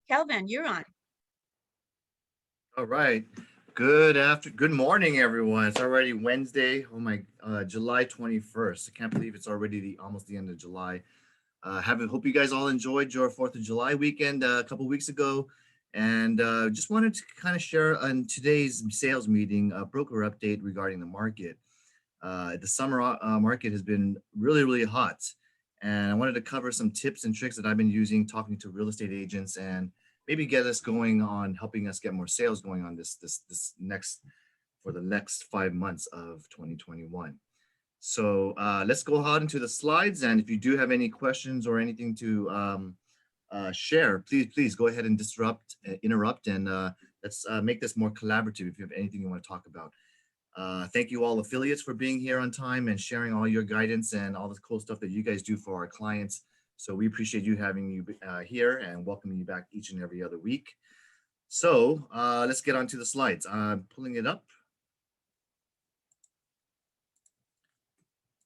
Kelvin, you're on. All right. Good morning, everyone. It's already Wednesday. Oh my, July 21st. I can't believe it's already almost the end of July. Hope you guys all enjoyed your 4th of July weekend a couple weeks ago. And just wanted to kind of share on today's sales meeting a broker update regarding the market. The summer market has been really hot. And I wanted to cover some tips and tricks that I've been using talking to real estate agents and maybe get us going on helping us get more sales going on this next for the next 5 months of 2021. So let's go out into the slides. And if you do have any questions or anything to share, please go ahead and interrupt, and let's make this more collaborative if you have anything you want to talk about. Thank you all affiliates for being here on time and sharing all your guidance and all the cool stuff that you guys do for our clients. So we appreciate you having you here and welcoming you back each and every other week. So let's get on to the slides. I'm pulling it up.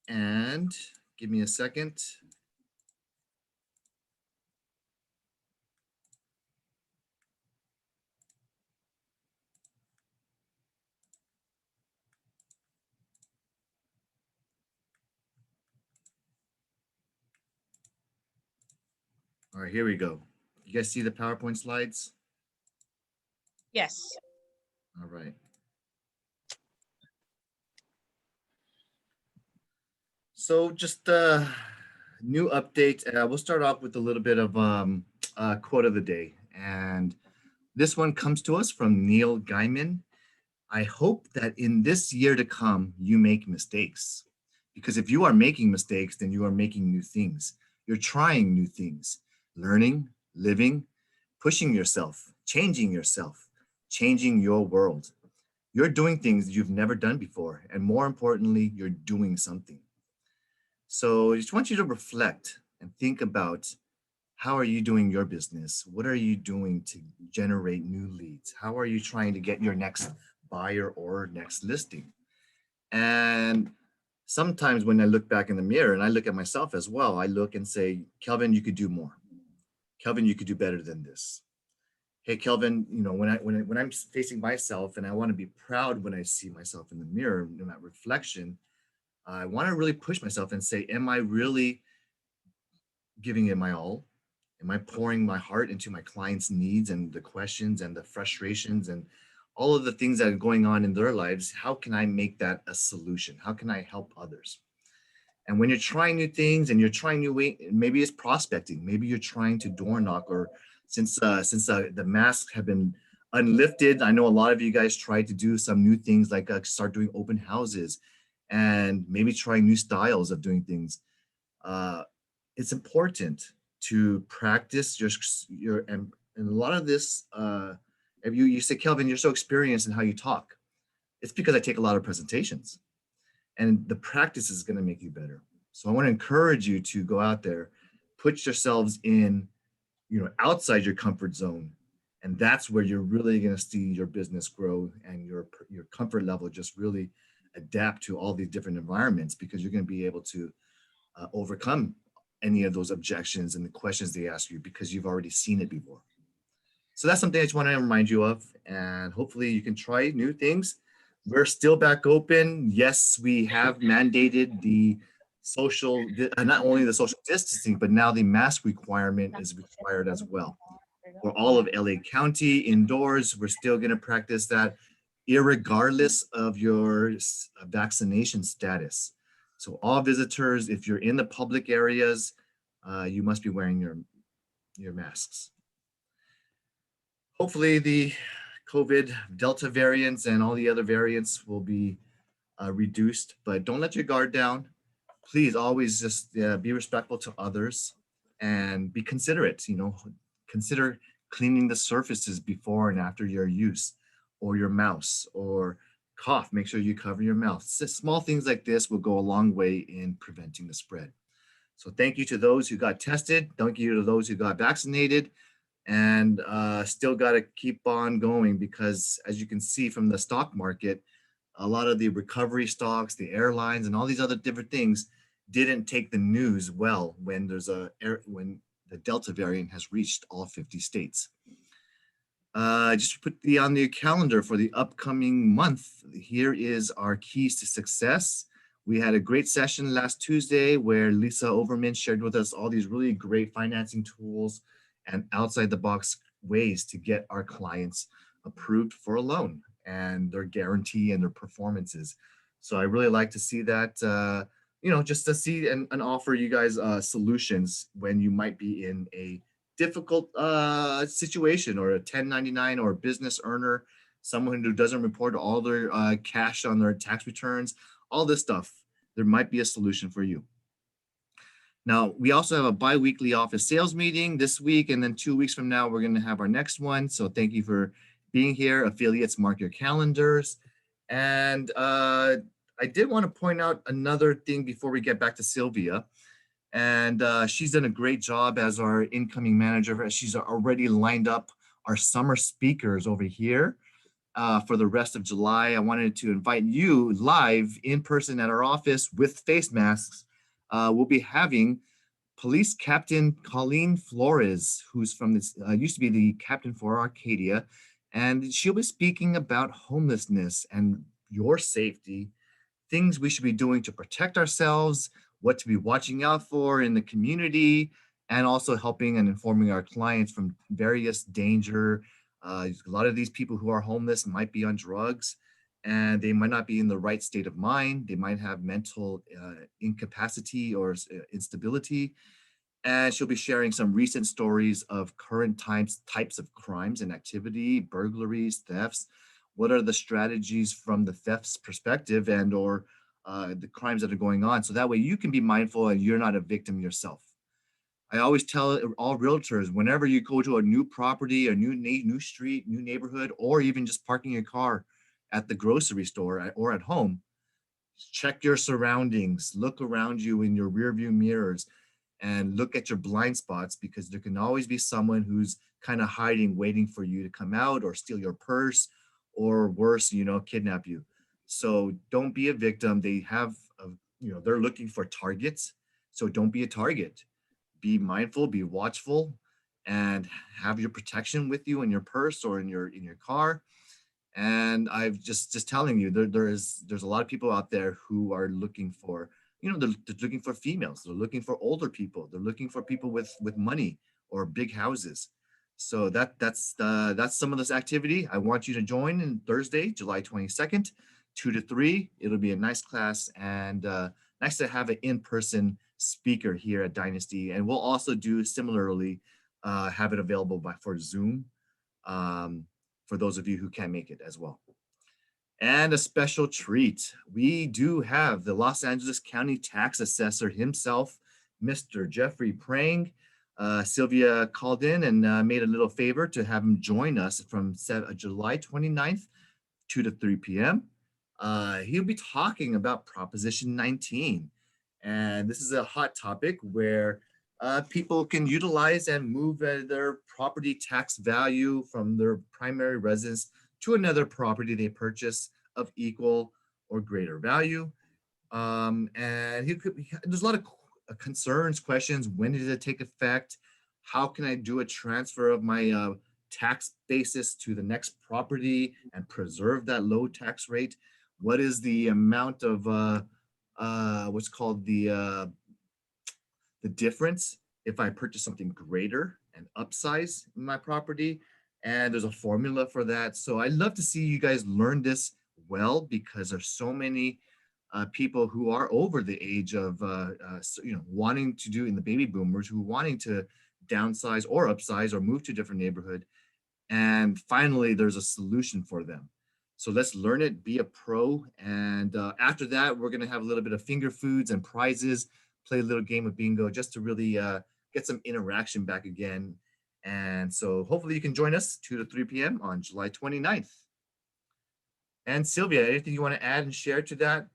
And give me a second. All right, here we go. You guys see the PowerPoint slides? Yes. All right. So just a new update. We'll start off with a little bit of quote of the day. And this one comes to us from Neil Gaiman. I hope that in this year to come, you make mistakes. Because if you are making mistakes, then you are making new things. You're trying new things, learning, living, pushing yourself, changing your world. You're doing things you've never done before. And more importantly, you're doing something. So I just want you to reflect and think about how are you doing your business? What are you doing to generate new leads? How are you trying to get your next buyer or next listing? And sometimes when I look back in the mirror and I look at myself as well, I look and say, Kelvin, you could do more. Kelvin, you could do better than this. Hey, Kelvin, when I'm facing myself and I want to be proud when I see myself in the mirror in that reflection, I want to really push myself and say, am I really giving it my all? Am I pouring my heart into my clients' needs and the questions and the frustrations and all of the things that are going on in their lives? How can I make that a solution? How can I help others? And when you're trying new things and you're trying new way, maybe it's prospecting, maybe you're trying to door knock, or since the masks have been unlifted, I know a lot of you guys tried to do some new things like start doing open houses and maybe trying new styles of doing things. It's important to practice and a lot of this. If you say, Kelvin, you're so experienced in how you talk, it's because I take a lot of presentations, and the practice is going to make you better. So I want to encourage you to go out there, put yourselves in, outside your comfort zone, and that's where you're really going to see your business grow and your comfort level just really adapt to all these different environments, because you're going to be able to overcome any of those objections and the questions they ask you because you've already seen it before. So that's something I just want to remind you of, and hopefully you can try new things. We're still back open. Yes, we have mandated the not only the social distancing, but now the mask requirement is required as well. For all of LA County indoors, we're still going to practice that irregardless of your vaccination status. So all visitors, if you're in the public areas, you must be wearing your masks. Hopefully the COVID Delta variants and all the other variants will be reduced, but don't let your guard down. Please always just be respectful to others and be considerate. Consider cleaning the surfaces before and after your use, or your mouse, or cough. Make sure you cover your mouth. Small things like this will go a long way in preventing the spread. So thank you to those who got tested. Thank you to those who got vaccinated, and still got to keep on going, because as you can see from the stock market, a lot of the recovery stocks, the airlines, and all these other different things didn't take the news well when when the Delta variant has reached all 50 states. Just put the on the calendar for the upcoming month. Here is our keys to success. We had a great session last Tuesday where Lisa Overman shared with us all these really great financing tools and outside the box ways to get our clients approved for a loan and their guarantee and their performances. So I really like to see that, just to see and offer you guys solutions when you might be in a difficult situation, or a 1099 or a business earner, someone who doesn't report all their cash on their tax returns, all this stuff. There might be a solution for you. Now, we also have a bi-weekly office sales meeting this week, and then 2 weeks from now, we're going to have our next one. So thank you for being here. Affiliates, mark your calendars. And I did want to point out another thing before we get back to Sylvia. And she's done a great job as our incoming manager. She's already lined up our summer speakers over here for the rest of July. I wanted to invite you live in person at our office with face masks. We'll be having Police Captain Colleen Flores, who's from this, used to be the captain for Arcadia, and she'll be speaking about homelessness and your safety, things we should be doing to protect ourselves, what to be watching out for in the community, and also helping and informing our clients from various danger. A lot of these people who are homeless might be on drugs, and they might not be in the right state of mind. They might have mental incapacity or instability. And she'll be sharing some recent stories of current types of crimes and activity, burglaries, thefts. What are the strategies from the theft's perspective, and or the crimes that are going on? So that way you can be mindful and you're not a victim yourself. I always tell all realtors, whenever you go to a new property, a new street, new neighborhood, or even just parking your car at the grocery store or at home, check your surroundings, look around you in your rear view mirrors, and look at your blind spots, because there can always be someone who's kind of hiding, waiting for you to come out or steal your purse, or worse, kidnap you. So don't be a victim. They have, they're looking for targets. So don't be a target. Be mindful, be watchful, and have your protection with you in your purse or in your car. And I've just telling you, there's a lot of people out there who are looking for, they're looking for females, they're looking for older people, they're looking for people with money or big houses. So that's some of this activity. I want you to join in Thursday, July 22nd, 2 to 3. It'll be a nice class, and nice to have an in-person speaker here at Dynasty. And we'll also do similarly, have it available for Zoom. For those of you who can't make it as well. And a special treat. We do have the Los Angeles County Tax Assessor himself, Mr. Jeffrey Prang. Sylvia called in and made a little favor to have him join us from July 29th, 2 to 3 p.m. He'll be talking about Proposition 19. And this is a hot topic where people can utilize and move their property tax value from their primary residence to another property they purchase of equal or greater value. And there's a lot of concerns, questions. When does it take effect? How can I do a transfer of my tax basis to the next property and preserve that low tax rate? What is the amount of what's called the difference if I purchase something greater and upsize my property? And there's a formula for that. So I'd love to see you guys learn this well, because there's so many people who are over the age of, wanting to do, in the baby boomers, who wanting to downsize or upsize or move to a different neighborhood. And finally, there's a solution for them. So let's learn it, be a pro. And after that, we're going to have a little bit of finger foods and prizes, play a little game of bingo, just to really get some interaction back again. And so hopefully you can join us 2 to 3 p.m. on July 29th. And Sylvia, anything you want to add and share to that?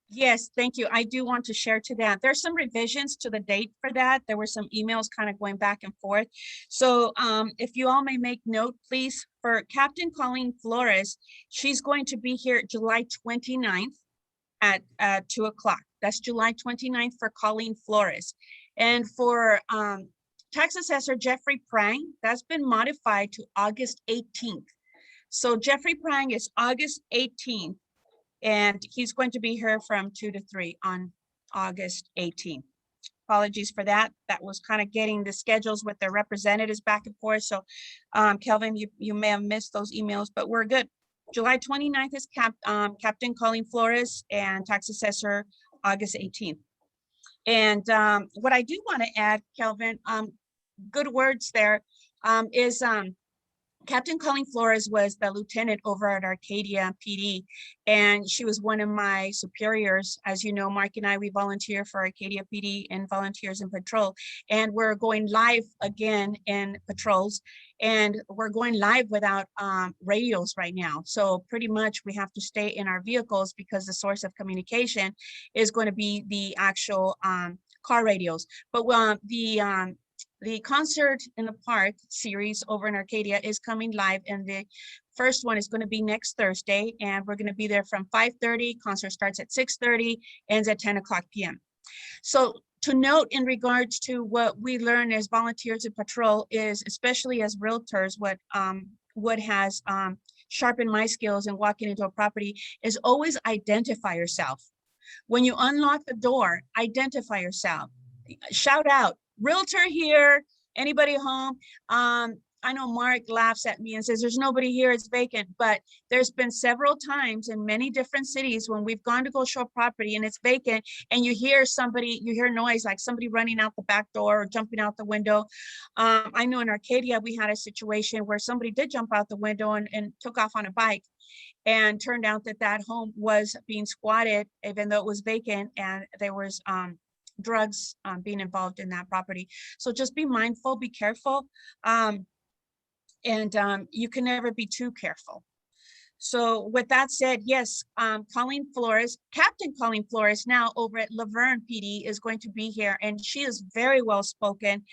Yes, thank you. I do want to share to that. There's some revisions to the date for that. There were some emails kind of going back and forth. So if you all may make note, please, for Captain Colleen Flores, she's going to be here July 29th at 2 o'clock. That's July 29th for Colleen Flores. And for tax assessor Jeffrey Prang, that's been modified to August 18th. So Jeffrey Prang is August 18th, and he's going to be here from 2 to 3 on August 18th. Apologies for that. That was kind of getting the schedules with their representatives back and forth. So Kelvin, you may have missed those emails, but we're good. July 29th is Captain Colleen Flores and tax assessor August 18th. And what I do want to add, Kelvin, good words there, is Captain Colleen Flores was the lieutenant over at Arcadia PD, and she was one of my superiors. As you know, Mark and I, we volunteer for Arcadia PD and volunteers in patrol, and we're going live again in patrols, and we're going live without radios right now. So pretty much we have to stay in our vehicles because the source of communication is going to be the actual car radios. But the concert in the park series over in Arcadia is coming live, and the first one is going to be next Thursday, and we're going to be there from 5:30. Concert starts at 6:30, ends at 10 o'clock p.m. So to note in regards to what we learn as volunteers in patrol is, especially as realtors, what has sharpened my skills in walking into a property is always identify yourself. When you unlock the door, identify yourself. Shout out, realtor here, anybody home? I know Mark laughs at me and says, there's nobody here, it's vacant, but there's been several times in many different cities when we've gone to go show property and it's vacant, and you hear noise like somebody running out the back door or jumping out the window. I know in Arcadia, we had a situation where somebody did jump out the window and took off on a bike, and turned out that that home was being squatted, even though it was vacant, and there was drugs being involved in that property. So just be mindful, be careful, and you can never be too careful. So with that said, yes, Colleen Flores, Captain Colleen Flores, now over at Laverne PD, is going to be here, and she is very well spoken,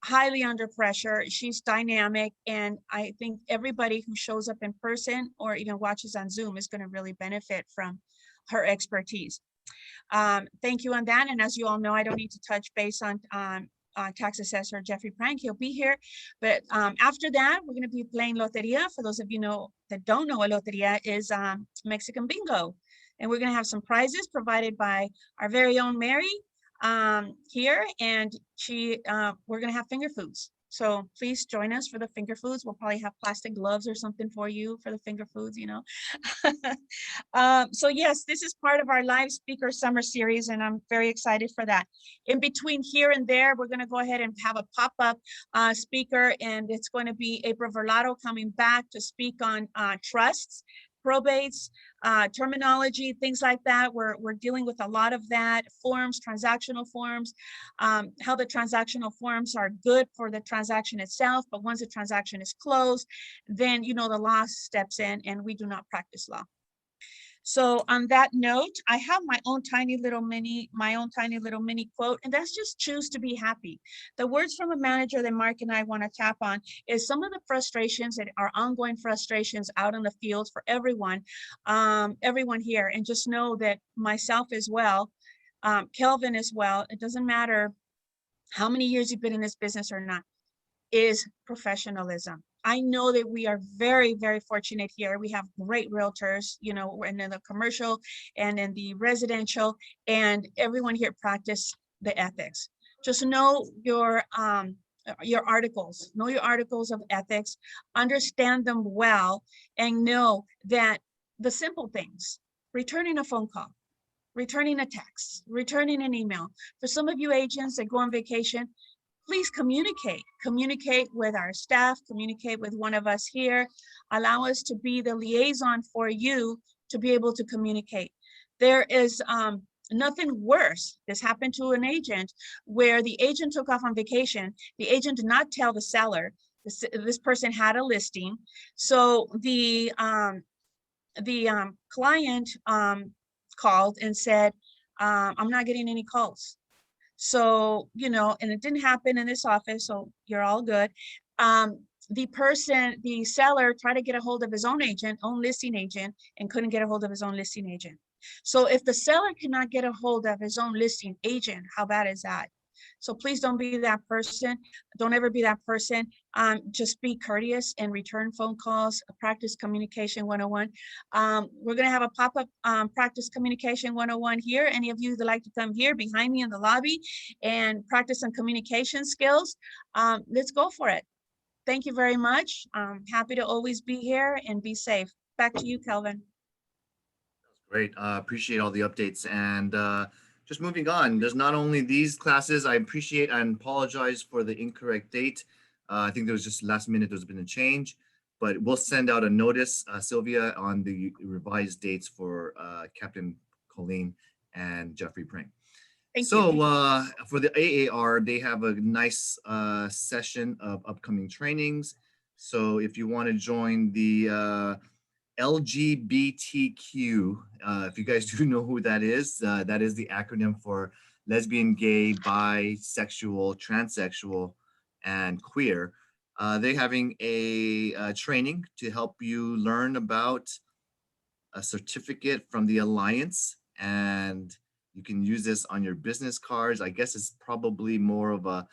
highly under pressure. She's dynamic, and I think everybody who shows up in person or even watches on Zoom is going to really benefit from her expertise. Thank you on that. And as you all know, I don't need to touch base on tax assessor Jeffrey Prank. He'll be here. But after that, we're going to be playing Loteria. For those of you that don't know what Loteria is, Mexican bingo. And we're going to have some prizes provided by our very own Mary here. And we're going to have finger foods. So please join us for the finger foods. We'll probably have plastic gloves or something for you for the finger foods, you know. So yes, this is part of our live speaker summer series, and I'm very excited for that. In between here and there, we're going to go ahead and have a pop-up speaker, and it's going to be April Verlado coming back to speak on trusts, probates, terminology, things like that. We're dealing with a lot of that, forms, transactional forms, how the transactional forms are good for the transaction itself, but once the transaction is closed, then, you know, the law steps in, and we do not practice law. So on that note, I have my own tiny little mini quote, and that's just choose to be happy. The words from a manager that Mark and I want to tap on is some of the frustrations that are ongoing frustrations out in the field for everyone here. And just know that myself as well, Kelvin as well, it doesn't matter how many years you've been in this business or not, is professionalism. I know that we are very, very fortunate here. We have great realtors, you know, and in the commercial and in the residential, and everyone here practice the ethics. Just know your articles, of ethics, understand them well, and know that the simple things, returning a phone call, returning a text, returning an email. For some of you agents that go on vacation, please communicate with our staff, communicate with one of us here, allow us to be the liaison for you to be able to communicate. There is nothing worse. This happened to an agent where the agent took off on vacation. The agent did not tell the seller this person had a listing. So the client called and said, I'm not getting any calls. So, you know, and it didn't happen in this office, so you're all good. The seller tried to get a hold of his own listing agent, and couldn't get a hold of his own listing agent. So if the seller cannot get a hold of his own listing agent, how bad is that? So please don't be that person. Don't ever be that person. Just be courteous and return phone calls. Practice communication 101. We're going to have a pop-up practice communication 101 here. Any of you that like to come here behind me in the lobby and practice some communication skills, let's go for it. Thank you very much. I'm happy to always be here, and be safe. Back to you, Kelvin. Great. Appreciate all the updates. And just moving on, there's not only these classes. I appreciate and apologize for the incorrect date. I think there was just last minute, there's been a change, but we'll send out a notice, Sylvia, on the revised dates for Captain Colleen and Jeffrey Pring. Thank So you. for the AAR, they have a nice session of upcoming trainings. So if you want to join the LGBTQ, if you guys do know who that is the acronym for lesbian, gay, bisexual, transsexual, and queer. They're having a training to help you learn about a certificate from the Alliance, and you can use this on your business cards. I guess it's probably more of a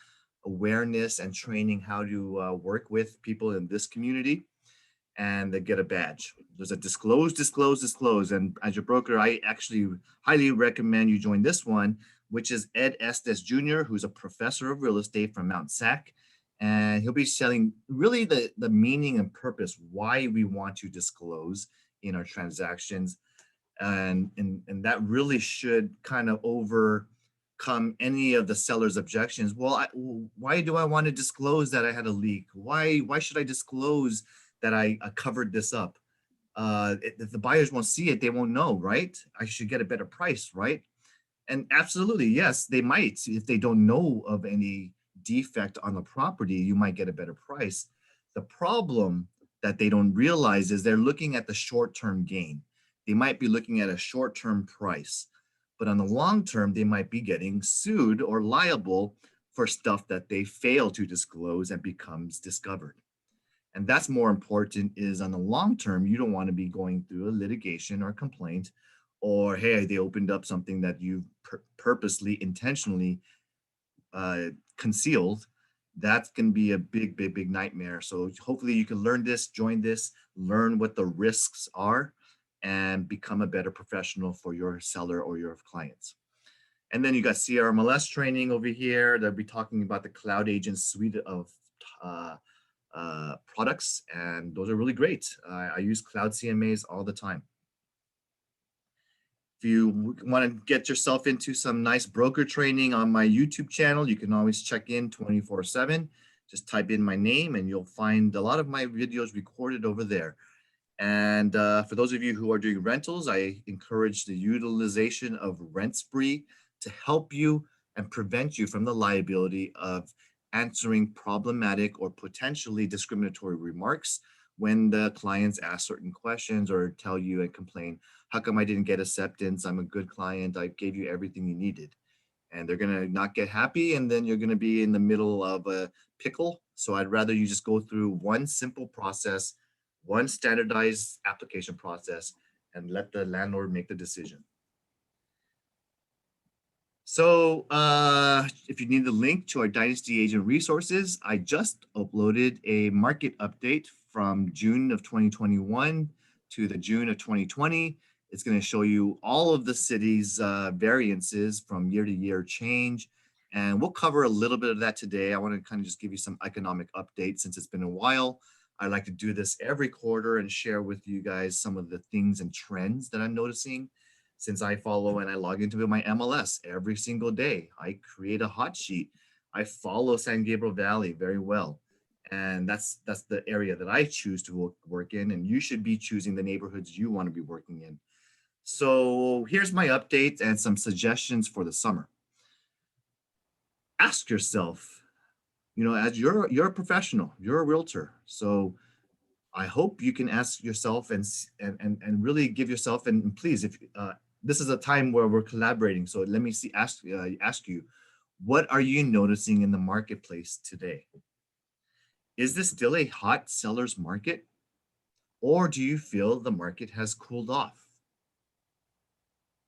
awareness and training how to work with people in this community, and they get a badge. There's a disclose. And as your broker, I actually highly recommend you join this one, which is Ed Estes Jr., who's a professor of real estate from Mount Sac. And he'll be selling really the meaning and purpose why we want to disclose in our transactions. And that really should kind of overcome any of the seller's objections. Well, why do I want to disclose that I had a leak? Why should I disclose that I covered this up? If the buyers won't see it, they won't know, right? I should get a better price, right? And absolutely, yes, they might. If they don't know of any defect on the property, you might get a better price. The problem that they don't realize is they're looking at the short-term gain. They might be looking at a short-term price, but on the long term, they might be getting sued or liable for stuff that they fail to disclose and becomes discovered. And that's more important, is on the long term, you don't want to be going through a litigation or complaint, or hey, they opened up something that you purposely, intentionally concealed. That's going to be a big nightmare. So hopefully you can learn this, join this, learn what the risks are, and become a better professional for your seller or your clients. And then you got CRMLS training over here. They'll be talking about the Cloud Agent suite of products, and those are really great. I use Cloud CMAs all the time. If you want to get yourself into some nice broker training on my YouTube channel, you can always check in 24/7. Just type in my name and you'll find a lot of my videos recorded over there. And for those of you who are doing rentals, I encourage the utilization of Rent Spree to help you and prevent you from the liability of answering problematic or potentially discriminatory remarks when the clients ask certain questions or tell you and complain, how come I didn't get acceptance? I'm a good client. I gave you everything you needed. And they're going to not get happy, and then you're going to be in the middle of a pickle. So I'd rather you just go through one simple process, one standardized application process, and let the landlord make the decision. So if you need the link to our Dynasty Agent resources, I just uploaded a market update from June of 2021 to the June of 2020. It's going to show you all of the city's variances from year to year change. And we'll cover a little bit of that today. I want to kind of just give you some economic updates since it's been a while. I like to do this every quarter and share with you guys some of the things and trends that I'm noticing, since I follow and I log into my MLS every single day. I create a hot sheet. I follow San Gabriel Valley very well. And that's the area that I choose to work in. And you should be choosing the neighborhoods you want to be working in. So here's my update and some suggestions for the summer. Ask yourself, as you're a professional, you're a realtor. So I hope you can ask yourself and really give yourself, and please, if this is a time where we're collaborating. So let me ask you, what are you noticing in the marketplace today? Is this still a hot seller's market? Or do you feel the market has cooled off?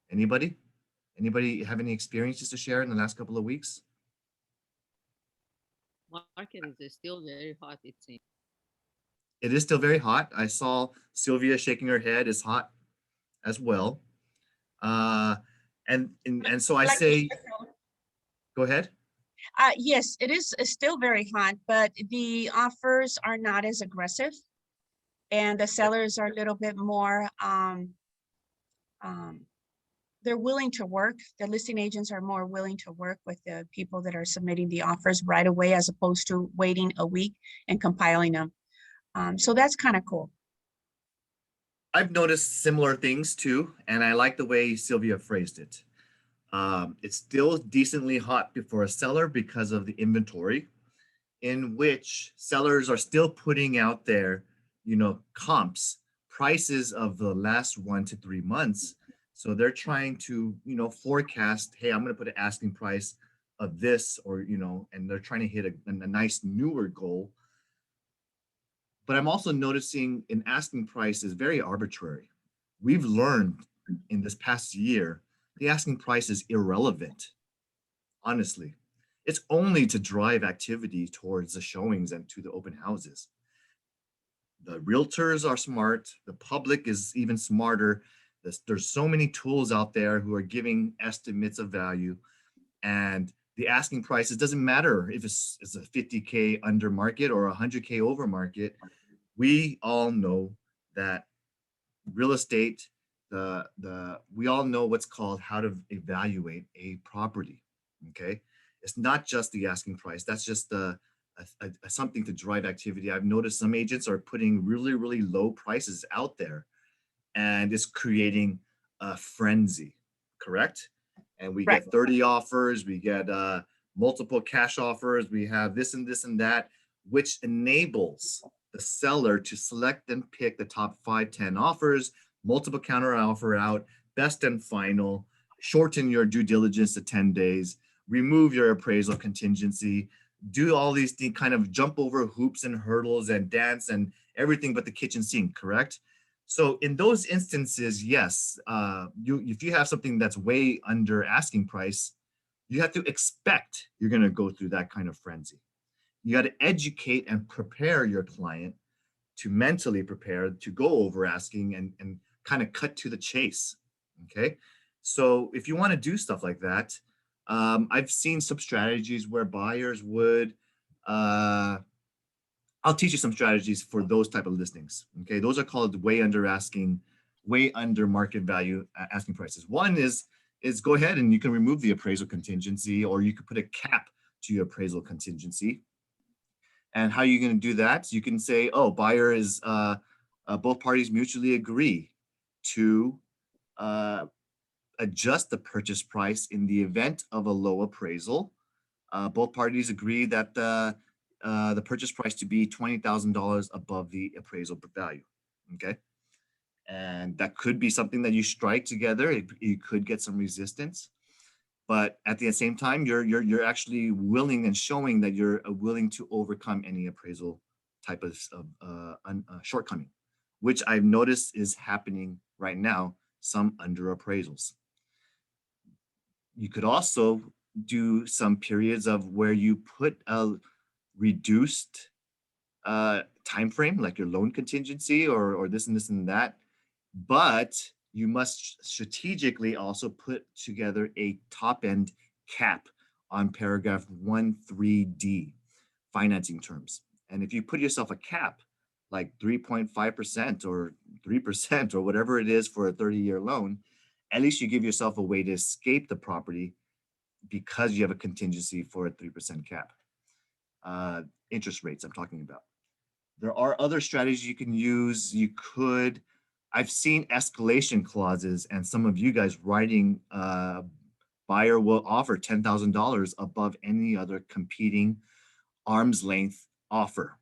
Anybody have any experiences to share in the last couple of weeks? market is still very hot, it seems. It is still very hot. I saw Sylvia shaking her head. It's hot as well. Uh, and so I Like to say, share, Carol? go ahead. Yes, it is still very hot, but the offers are not as aggressive, and the sellers are a little bit more, um, they're willing to work. The listing agents are more willing to work with the people that are submitting the offers right away, as opposed to waiting a week and compiling them. So that's kind of cool. I've noticed similar things too, and I like the way Sylvia phrased it. It's still decently hot before a seller because of the inventory, in which sellers are still putting out their, comps, prices of the last 1 to 3 months. So they're trying to, forecast, hey, I'm going to put an asking price of this, or, and they're trying to hit a nice newer goal. But I'm also noticing an asking price is very arbitrary. We've learned in this past year, the asking price is irrelevant, honestly. It's only to drive activity towards the showings and to the open houses. The realtors are smart. The public is even smarter. There's so many tools out there who are giving estimates of value, and the asking prices doesn't matter if it's a 50K under market or 100K over market. We all know that real estate, the we all know what's called how to evaluate a property. Okay, it's not just the asking price. That's just something to drive activity. I've noticed some agents are putting really low prices out there, and it's creating a frenzy. Correct? And we Right. get 30 offers. We get multiple cash offers. We have this and that, which enables the seller to select and pick the top 5, 10 offers, multiple counter offer out, best and final, shorten your due diligence to 10 days, remove your appraisal contingency, do all these things, kind of jump over hoops and hurdles and dance and everything but the kitchen sink, correct? So in those instances, yes, if you have something that's way under asking price, you have to expect you're going to go through that kind of frenzy. You got to educate and prepare your client to mentally prepare to go over asking and kind of cut to the chase. Okay. So if you want to do stuff like that, I've seen some strategies where buyers would, I'll teach you some strategies for those type of listings. Okay. Those are called way under asking, way under market value asking prices. One is go ahead and you can remove the appraisal contingency, or you could put a cap to your appraisal contingency. And how are you going to do that? You can say, oh, buyer is, both parties mutually agree to uh, adjust the purchase price in the event of a low appraisal. Both parties agree that the purchase price to be $20,000 above the appraisal value. Okay. And that could be something that you strike together. You could get some resistance, but at the same time, you're actually willing and showing that you're willing to overcome any appraisal type of shortcoming, which I've noticed is happening right now. Some under appraisals. You could also do some periods of where you put a reduced time frame, like your loan contingency or this and this and that, but you must strategically also put together a top end cap on paragraph 13D financing terms. And if you put yourself a cap like 3.5% or 3% or whatever it is for a 30-year loan, at least you give yourself a way to escape the property because you have a contingency for a 3% cap. Interest rates I'm talking about. There are other strategies you can use. I've seen escalation clauses, and some of you guys writing buyer will offer $10,000 above any other competing arm's length offer.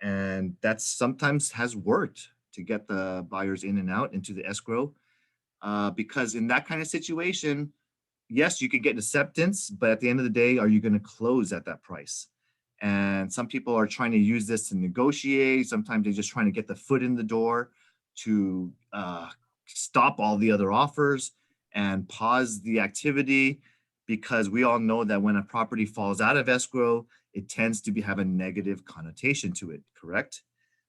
And that sometimes has worked to get the buyers in and out into the escrow. Because in that kind of situation, yes, you could get acceptance, but at the end of the day, are you going to close at that price? And some people are trying to use this to negotiate. Sometimes they're just trying to get the foot in the door to stop all the other offers and pause the activity. because we all know that when a property falls out of escrow, it tends to have a negative connotation to it, correct?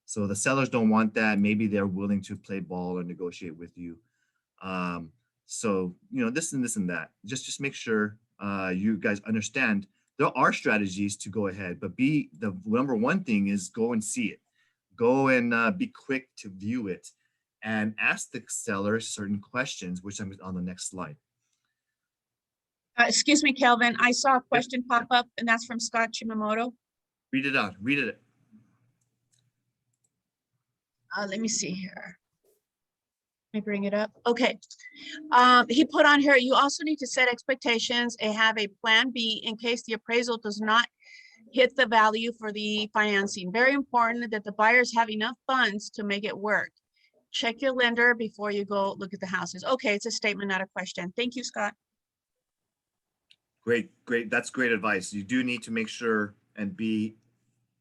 So the sellers don't want that. Maybe they're willing to play ball or negotiate with you. Um, so, this and this and that. Just make sure you guys understand there are strategies to go ahead, but the number one thing is go and see it. Go and be quick to view it and ask the seller certain questions, which I'm on the next slide. Excuse me, Kelvin, I saw a Yep. question pop up, and that's from Scott Chimamoto. Read it out. Read it. Let me see here. Let me bring it up. Okay. He put on here, you also need to set expectations and have a plan B in case the appraisal does not hit the value for the financing. Very important that the buyers have enough funds to make it work. Check your lender before you go look at the houses. Okay, it's a statement, not a question. Thank you, Scott. Great. That's great advice. You do need to make sure and be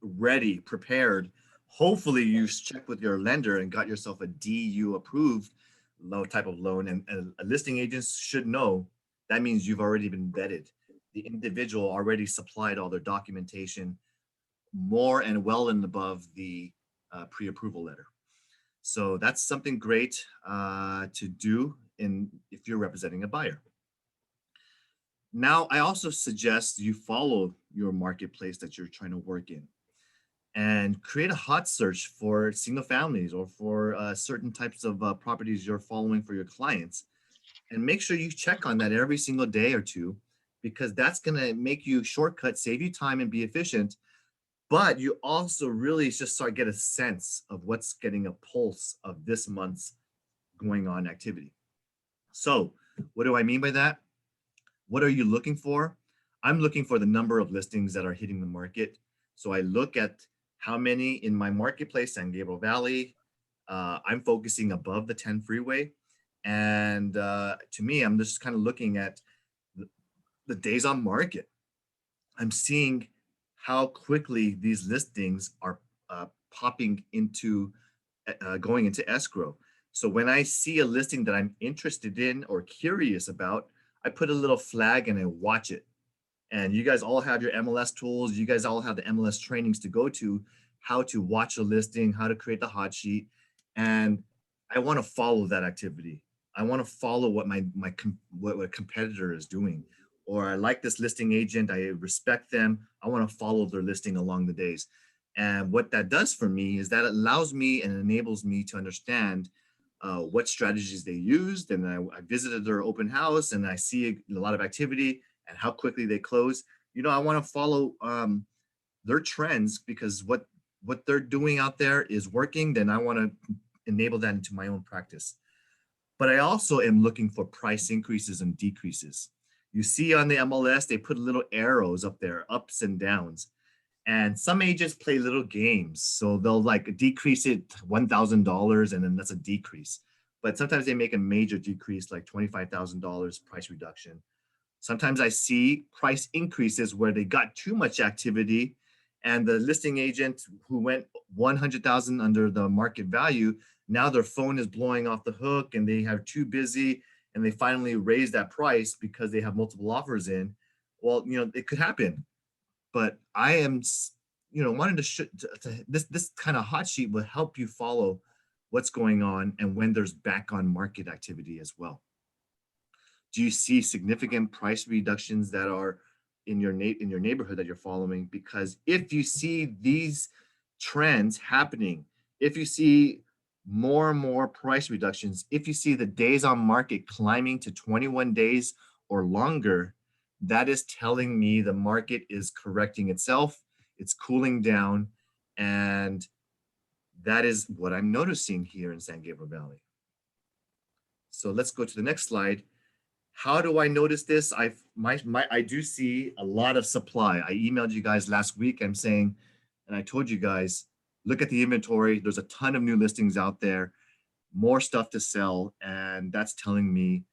ready, prepared. Hopefully you checked with your lender and got yourself a DU approved type of loan, and a listing agent should know that means you've already been vetted. The individual already supplied all their documentation, more and well and above the pre-approval letter. So that's something great to do if you're representing a buyer. Now, I also suggest you follow your marketplace that you're trying to work in and create a hot search for single families or for certain types of properties you're following for your clients. And make sure you check on that every single day or two, because that's going to make you shortcut, save you time, and be efficient. But you also really just start get a sense of what's getting a pulse of this month's going on activity. So what do I mean by that? What are you looking for? I'm looking for the number of listings that are hitting the market. So I look at how many in my marketplace, San Gabriel Valley. I'm focusing above the 10 freeway. And to me, I'm just kind of looking at the days on market. I'm seeing how quickly these listings are popping into, going into escrow. So when I see a listing that I'm interested in or curious about, I put a little flag and I watch it. And you guys all have your MLS tools. You guys all have the MLS trainings to go to, how to watch a listing, how to create the hot sheet. And I want to follow that activity. I want to follow what what a competitor is doing. Or I like this listing agent, I respect them. I want to follow their listing along the days. And what that does for me is that it allows me and enables me to understand what strategies they used. And I visited their open house and I see a lot of activity and how quickly they close. I want to follow their trends, because what they're doing out there is working. Then I want to enable that into my own practice. But I also am looking for price increases and decreases. You see on the MLS, they put little arrows up there, ups and downs. And some agents play little games. So they'll like decrease it $1,000 and then that's a decrease. But sometimes they make a major decrease, like $25,000 price reduction. Sometimes I see price increases where they got too much activity and the listing agent who went 100,000 under the market value, now their phone is blowing off the hook and they have too busy and they finally raise that price because they have multiple offers in. Well, it could happen. But I am, wanting this kind of hot sheet will help you follow what's going on and when there's back on market activity as well. Do you see significant price reductions that are in your neighborhood that you're following? Because if you see these trends happening, if you see more and more price reductions, if you see the days on market climbing to 21 days or longer, that is telling me the market is correcting itself, it's cooling down, and that is what I'm noticing here in San Gabriel Valley. So let's go to the next slide. How do I notice this? I do see a lot of supply. I emailed you guys last week. I'm saying, and I told you guys, look at the inventory. There's a ton of new listings out there, more stuff to sell, and that's telling me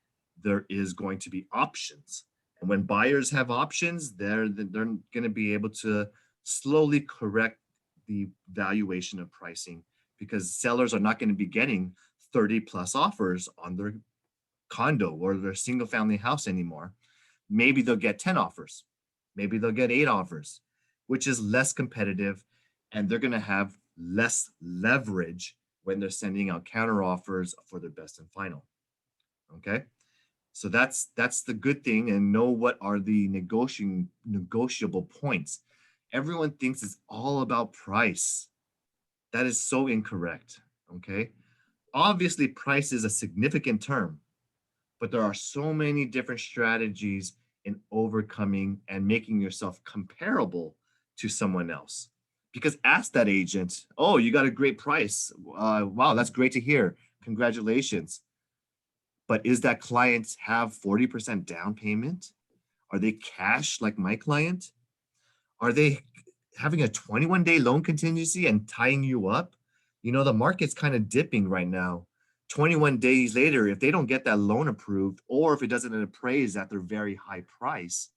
there is going to be options. And when buyers have options, they're going to be able to slowly correct the valuation of pricing, because sellers are not going to be getting 30 plus offers on their condo or their single family house anymore. maybe they'll get 10 offers. Maybe they'll get 8 offers, which is less competitive, and they're going to have less leverage when they're sending out counter offers for their best and final. Okay. So that's the good thing, and know what are the negotiable points. Everyone thinks it's all about price. That is so incorrect. Okay. Obviously, price is a significant term, but there are so many different strategies in overcoming and making yourself comparable to someone else. Because ask that agent, oh, you got a great price. Wow, that's great to hear. Congratulations. But is that client have 40% down payment? Are they cash like my client? Are they having a 21-day loan contingency and tying you up? You know, the market's kind of dipping right now. 21 days later, if they don't get that loan approved, or if it doesn't appraise at their very high price,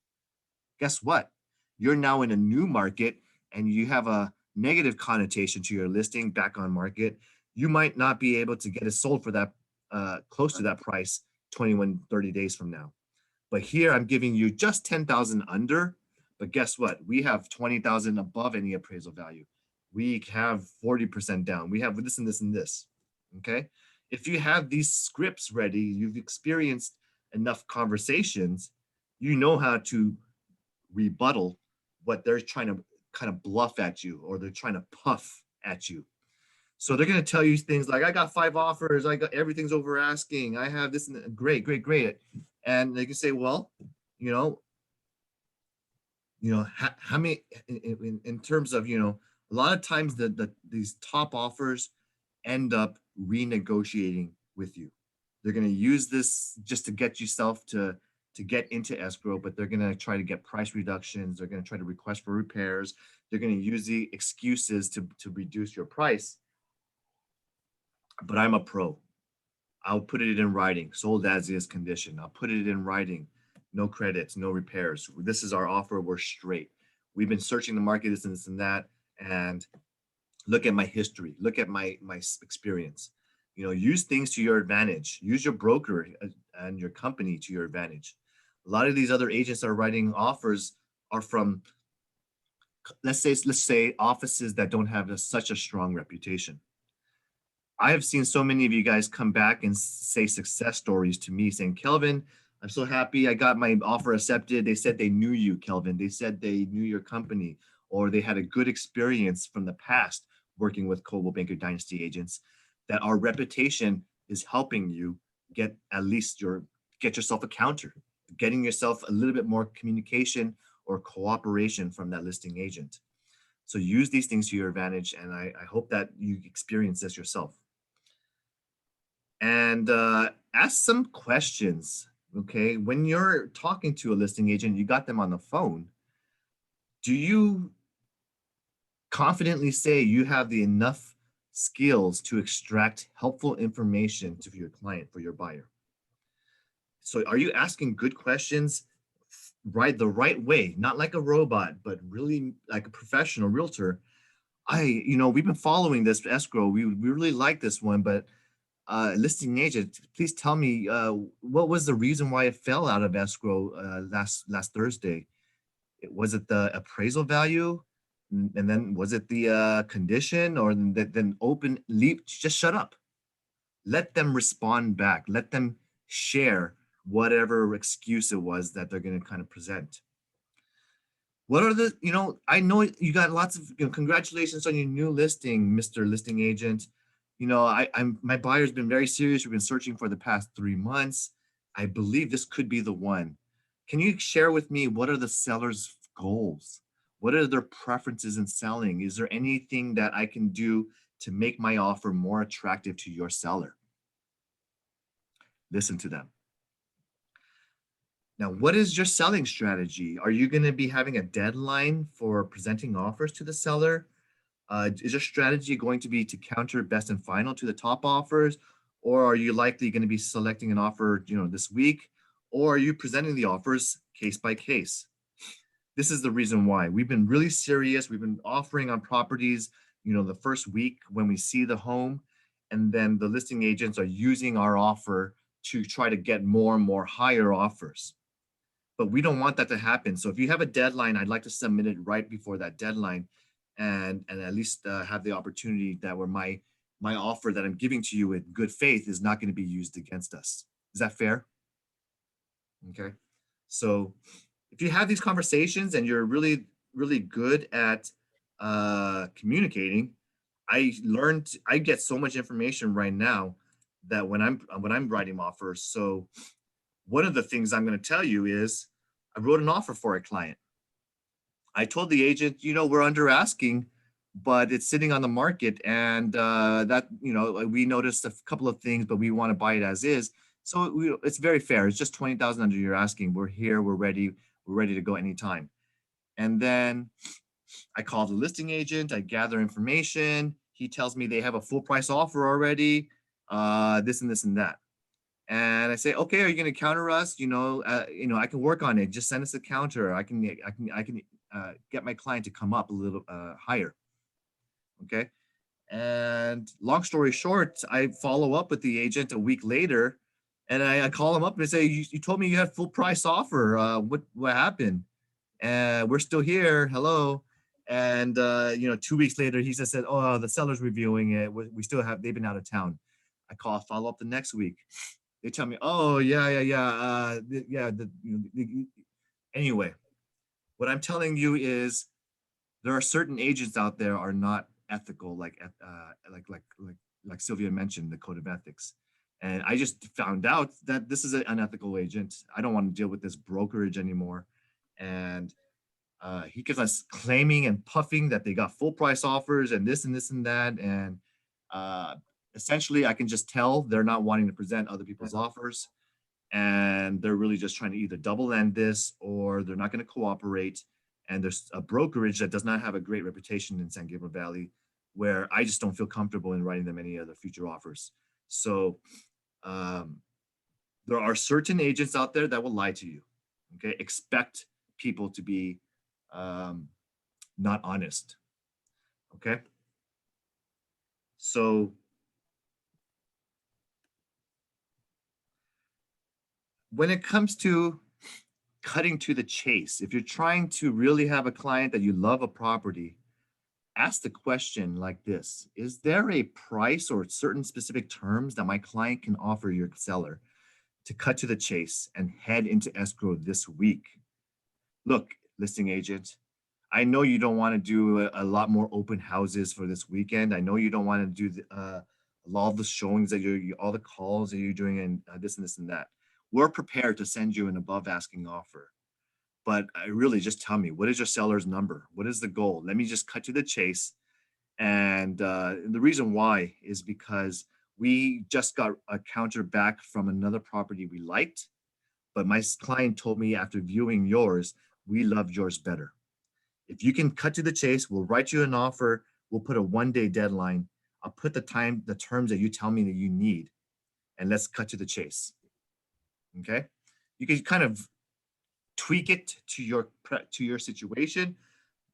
guess what? You're now in a new market and you have a negative connotation to your listing back on market. You might not be able to get it sold for that close to that price 21, 30 days from now. But here I'm giving you just 10,000 under, but guess what? We have 20,000 above any appraisal value. We have 40% down. We have this and this and this, okay? If you have these scripts ready, you've experienced enough conversations, you know how to rebuttal what they're trying to kind of bluff at you, or they're trying to puff at you. So they're going to tell you things like, I got 5 offers, I got everything's over asking, I have this, and great, great, great. And they can say, well, you know, how many, in terms of, you know, a lot of times these top offers end up renegotiating with you. They're going to use this just to get yourself to get into escrow, but they're going to try to get price reductions. They're going to try to request for repairs. They're going to use the excuses to reduce your price. But I'm a pro. I'll put it in writing, sold as is condition. I'll put it in writing, no credits, no repairs. This is our offer, we're straight. We've been searching the market, this and this and that, and look at my history, look at my experience. You know, use things to your advantage. Use your broker and your company to your advantage. A lot of these other agents that are writing offers are from, let's say offices that don't have such a strong reputation. I have seen so many of you guys come back and say success stories to me saying, Kelvin, I'm so happy I got my offer accepted. They said they knew you, Kelvin. They said they knew your company, or they had a good experience from the past working with Coldwell Banker Dynasty agents, that our reputation is helping you get at least get yourself a counter, getting yourself a little bit more communication or cooperation from that listing agent. So use these things to your advantage, and I hope that you experience this yourself. And ask some questions, okay? When you're talking to a listing agent, you got them on the phone, do you confidently say you have the enough skills to extract helpful information to your client, for your buyer? So are you asking good questions the right way, not like a robot, but really like a professional realtor? We've been following this escrow. We really like this one, but listing agent, please tell me what was the reason why it fell out of escrow last Thursday? Was it the appraisal value? And then was it the condition, or then open leap? Just shut up. Let them respond back. Let them share whatever excuse it was that they're going to kind of present. What are the, I know you got lots of, congratulations on your new listing, Mr. Listing Agent. My buyer's been very serious. We've been searching for the past 3 months. I believe this could be the one. Can you share with me, what are the seller's goals? What are their preferences in selling? Is there anything that I can do to make my offer more attractive to your seller? Listen to them. Now, what is your selling strategy? Are you going to be having a deadline for presenting offers to the seller? Is your strategy going to be to counter best and final to the top offers? Or are you likely going to be selecting an offer, this week? Or are you presenting the offers case by case? This is the reason why. We've been really serious. We've been offering on properties, the first week when we see the home, and then the listing agents are using our offer to try to get more and more higher offers. but we don't want that to happen. So if you have a deadline, I'd like to submit it right before that deadline, and at least have the opportunity that where my offer that I'm giving to you with good faith is not going to be used against us. Is that fair? Okay. So if you have these conversations and you're really, really good at communicating, I get so much information right now that when I'm writing offers. So one of the things I'm going to tell you is I wrote an offer for a client. I told the agent, we're under asking, but it's sitting on the market, and that, we noticed a couple of things, but we want to buy it as is. So it's very fair. It's just 20,000 under your asking. We're here. We're ready to go anytime. And then I call the listing agent. I gather information. He tells me they have a full price offer already. This and this and that. And I say, okay, are you going to counter us? I can work on it. Just send us a counter. I can get my client to come up a little higher. Okay. And long story short, I follow up with the agent a week later, and I call him up and I say, you told me you had full price offer. What happened? And we're still here. Hello. And 2 weeks later, he just said, oh, the seller's reviewing it. They've been out of town. I follow up the next week. They tell me, oh, yeah. Anyway, what I'm telling you is there are certain agents out there are not ethical, like Sylvia mentioned, the code of ethics. And I just found out that this is an unethical agent. I don't want to deal with this brokerage anymore. And he keeps us claiming and puffing that they got full price offers and this and this and that. And essentially, I can just tell they're not wanting to present other people's offers. And they're really just trying to either double end this, or they're not going to cooperate. And there's a brokerage that does not have a great reputation in San Gabriel Valley, where I just don't feel comfortable in writing them any other future offers. So there are certain agents out there that will lie to you. Okay, expect people to be not honest. Okay, so when it comes to cutting to the chase, if you're trying to really have a client that you love a property, ask the question like this: is there a price or certain specific terms that my client can offer your seller to cut to the chase and head into escrow this week? Look, listing agent, I know you don't want to do a lot more open houses for this weekend. I know you don't want to do a lot of the showings that all the calls that you're doing, and this and this and that. We're prepared to send you an above asking offer. But really just tell me, what is your seller's number? What is the goal? Let me just cut to the chase. And the reason why is because we just got a counter back from another property we liked, but my client told me after viewing yours, we loved yours better. If you can cut to the chase, we'll write you an offer. We'll put a 1-day deadline. I'll put the terms that you tell me that you need, and let's cut to the chase. Okay? You can kind of tweak it to your situation,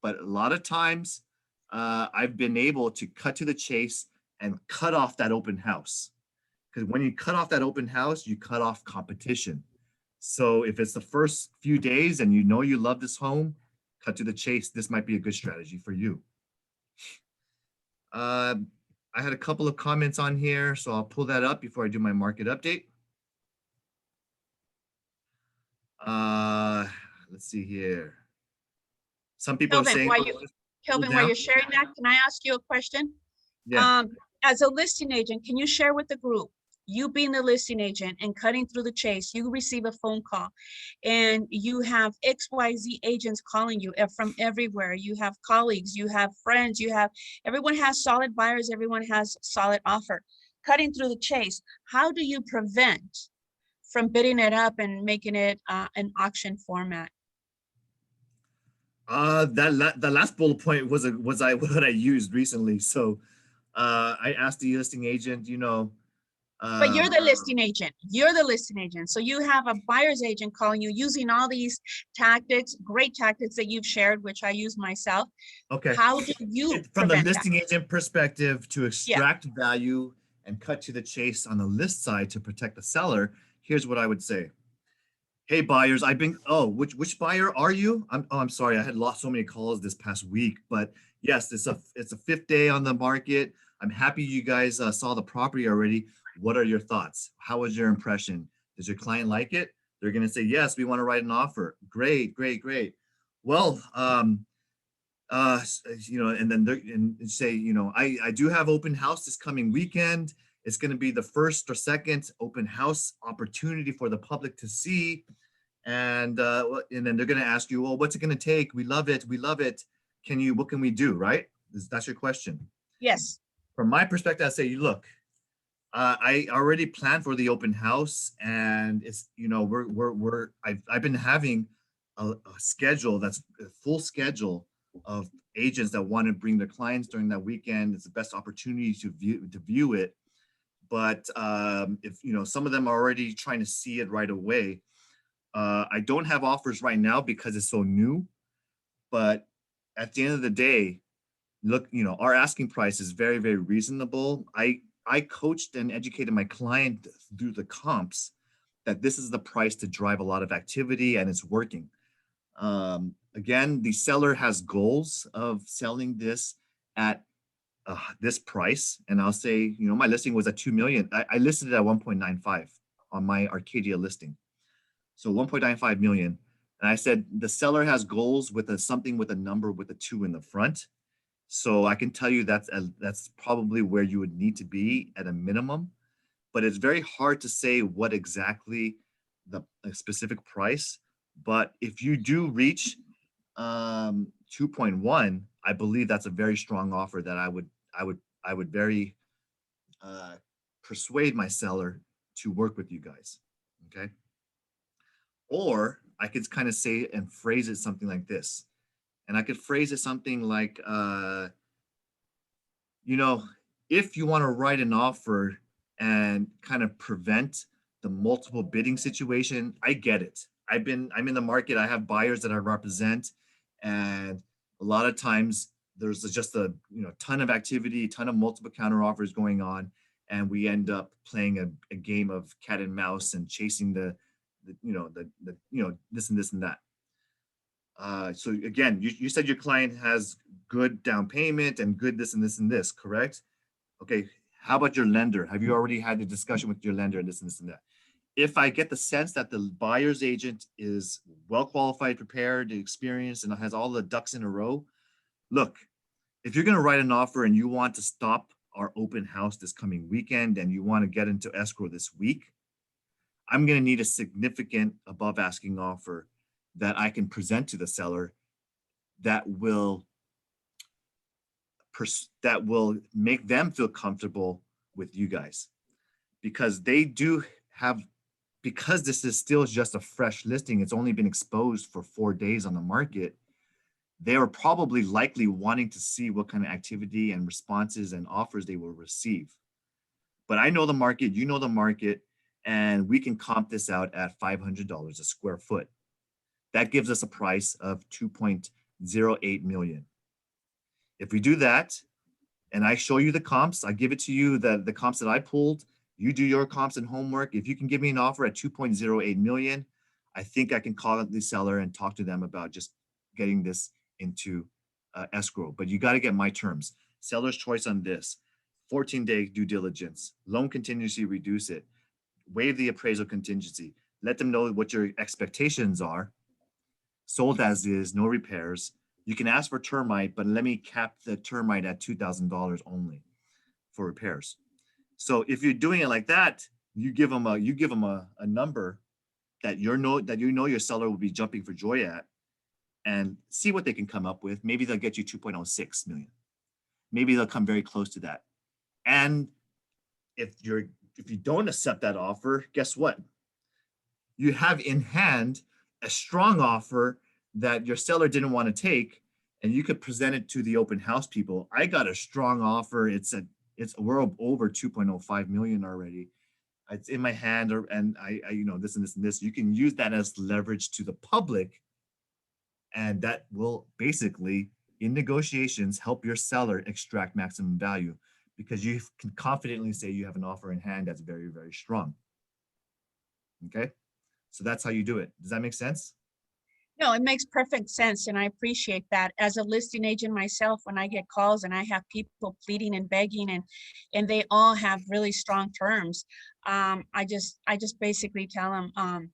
but a lot of times I've been able to cut to the chase and cut off that open house, because when you cut off that open house, you cut off competition. So if it's the first few days and you know you love this home, cut to the chase. This might be a good strategy for you. I had a couple of comments on here, so I'll pull that up before I do my market update. Let's see here. Some people are saying, Kelvin, while you're sharing that, can I ask you a question? Yeah. As a listing agent, can you share with the group, you being the listing agent and cutting through the chase, you receive a phone call and you have XYZ agents calling you from everywhere. You have colleagues, you have friends, everyone has solid buyers, everyone has solid offer. Cutting through the chase, how do you prevent from bidding it up and making it an auction format? The last bullet point was what I used recently. So I asked the listing agent, but you're the listing agent. You're the listing agent. So you have a buyer's agent calling you using all these tactics, great tactics that you've shared, which I use myself. Okay. How do you from the prevent listing that? agent perspective to extract value and cut to the chase on the list side to protect the seller? Here's what I would say. Hey buyers, which buyer are you? I'm sorry, I had lost so many calls this past week, but yes, it's a fifth day on the market. I'm happy you guys saw the property already. What are your thoughts? How was your impression? Does your client like it? They're gonna say yes, we want to write an offer. Great, great, great. Well, and then and say, I do have open house this coming weekend. It's going to be the first or second open house opportunity for the public to see. And then they're going to ask you, well, what's it going to take? We love it. We love it. What can we do? Right? That's your question. Yes. From my perspective, I say, look, I already planned for the open house, and it's, I've been having a schedule that's a full schedule of agents that want to bring their clients during that weekend. It's the best opportunity to view it. But if some of them are already trying to see it right away. I don't have offers right now because it's so new. But at the end of the day, look, our asking price is very, very reasonable. I coached and educated my client through the comps that this is the price to drive a lot of activity, and it's working. Again, the seller has goals of selling this at this price. And I'll say, my listing was at 2 million. I listed it at 1.95 on my Arcadia listing. So 1.95 million. And I said, the seller has goals with something with a number with a 2 in the front. So I can tell you that's probably where you would need to be at a minimum, but it's very hard to say what exactly the specific price. But if you do reach 2.1, I believe that's a very strong offer that I would very persuade my seller to work with you guys. Okay. Or I could kind of say and phrase it something like this. And I could phrase it something like, if you want to write an offer and kind of prevent the multiple bidding situation, I get it. I'm in the market. I have buyers that I represent, and a lot of times there's just a ton of activity, ton of multiple counter offers going on, and we end up playing a game of cat and mouse and chasing the this and this and that. So again, you said your client has good down payment and good this and this and this, correct? Okay, how about your lender? Have you already had the discussion with your lender and this and this and that? If I get the sense that the buyer's agent is well qualified, prepared, experienced, and has all the ducks in a row, look, if you're going to write an offer and you want to stop our open house this coming weekend and you want to get into escrow this week, I'm going to need a significant above asking offer that I can present to the seller that will make them feel comfortable with you guys, because they do have, because this is still just a fresh listing, it's only been exposed for 4 days on the market. They are probably likely wanting to see what kind of activity and responses and offers they will receive. But I know the market, you know the market, and we can comp this out at $500 a square foot. That gives us a price of 2.08 million. If we do that, and I show you the comps, I give it to you, the comps that I pulled, you do your comps and homework. If you can give me an offer at 2.08 million, I think I can call the seller and talk to them about just getting this into escrow. But you got to get my terms. Seller's choice on this: 14-day due diligence, loan contingency, reduce it, waive the appraisal contingency, let them know what your expectations are, sold as is, no repairs. You can ask for termite, but let me cap the termite at $2,000 only for repairs. So if you're doing it like that, you give them a number that your seller will be jumping for joy at, and see what they can come up with. Maybe they'll get you 2.06 million. Maybe they'll come very close to that. And if you don't accept that offer, guess what? You have in hand a strong offer that your seller didn't want to take, and you could present it to the open house people. I got a strong offer. We're over 2.05 million already. It's in my hand, and I this and this and this. You can use that as leverage to the public, and that will basically, in negotiations, help your seller extract maximum value, because you can confidently say you have an offer in hand that's very, very strong. Okay, So that's how you do it. Does that make sense? No, it makes perfect sense, and I appreciate that. As a listing agent myself, when I get calls and I have people pleading and begging, and they all have really strong terms, I just basically tell them,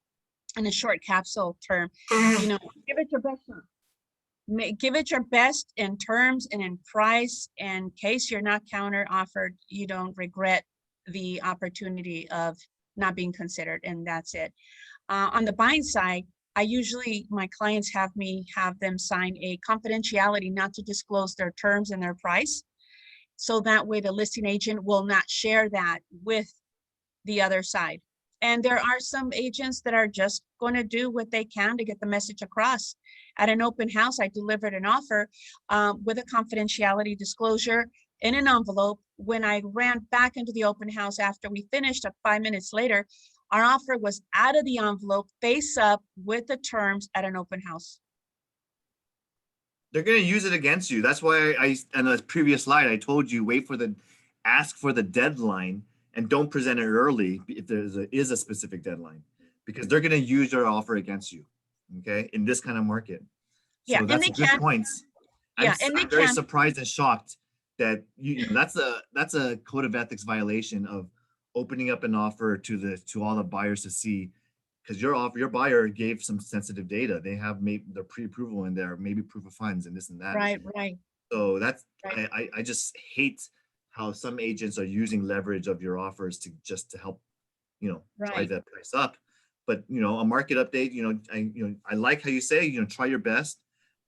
in a short capsule term, give it your best shot. Give it your best in terms and in price. In case you're not counter offered, you don't regret the opportunity of not being considered, and that's it. On the buying side, my clients have me have them sign a confidentiality not to disclose their terms and their price. So that way the listing agent will not share that with the other side. And there are some agents that are just going to do what they can to get the message across. At an open house, I delivered an offer with a confidentiality disclosure in an envelope. When I ran back into the open house after we finished, 5 minutes later, our offer was out of the envelope, face up with the terms at an open house. They're going to use it against you. That's why in the previous slide, I told you ask for the deadline and don't present it early if there is a specific deadline, because they're going to use your offer against you, okay, in this kind of market. So Yeah, and that's they good can. points. Yeah, and they I'm very can. surprised and shocked that that's a code of ethics violation of opening up an offer to all the buyers to see, because your buyer gave some sensitive data. They have maybe their pre-approval in there, maybe proof of funds and this and that. Right, right. So that's Right. I just hate how some agents are using leverage of your offers to help, drive Right. that price up. But a market update, I like how you say, try your best.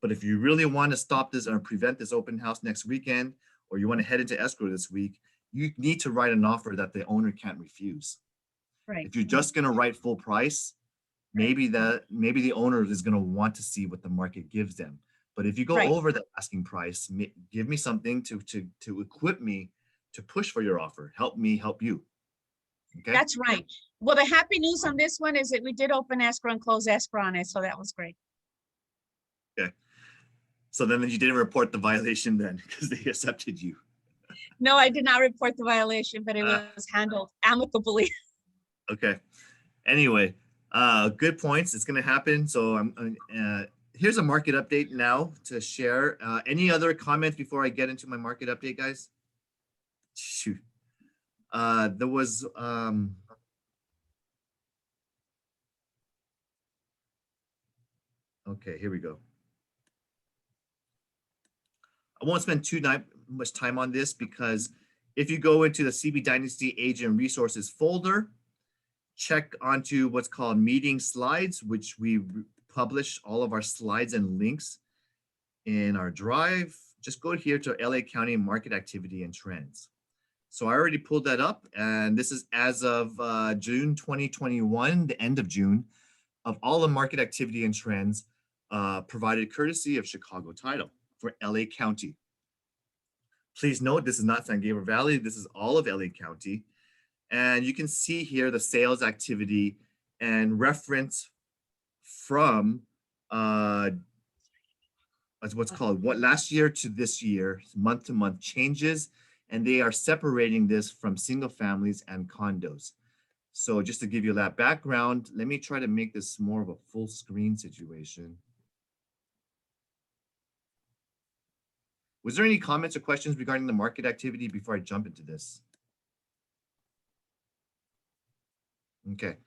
But if you really want to stop this or prevent this open house next weekend, or you want to head into escrow this week, you need to write an offer that the owner can't refuse. Right. If you're just going to write full price, maybe the owner is going to want to see what the market gives them. But if you go Right. over the asking price, give me something to equip me to push for your offer. Help me help you. Okay. That's right. Well, the happy news on this one is that we did open escrow and close escrow on it, so that was great. Okay. So then you didn't report the violation then because they accepted you. No, I did not report the violation, but it was handled amicably. Okay. Anyway, good points. It's going to happen. So here's a market update now to share. Any other comments before I get into my market update, guys? Shoot. There was okay, here we go. I won't spend too much time on this, because if you go into the CB Dynasty Agent Resources folder, check onto what's called meeting slides, which we publish all of our slides and links in our drive. Just go here to LA County market activity and trends. So I already pulled that up, and this is as of June 2021, the end of June, of all the market activity and trends provided courtesy of Chicago Title for LA County. Please note, this is not San Gabriel Valley. This is all of LA County. And you can see here the sales activity and reference from as what's called last year to this year, month to month changes. And they are separating this from single families and condos. So just to give you that background, let me try to make this more of a full screen situation. Was there any comments or questions regarding the market activity before I jump into this? Okay.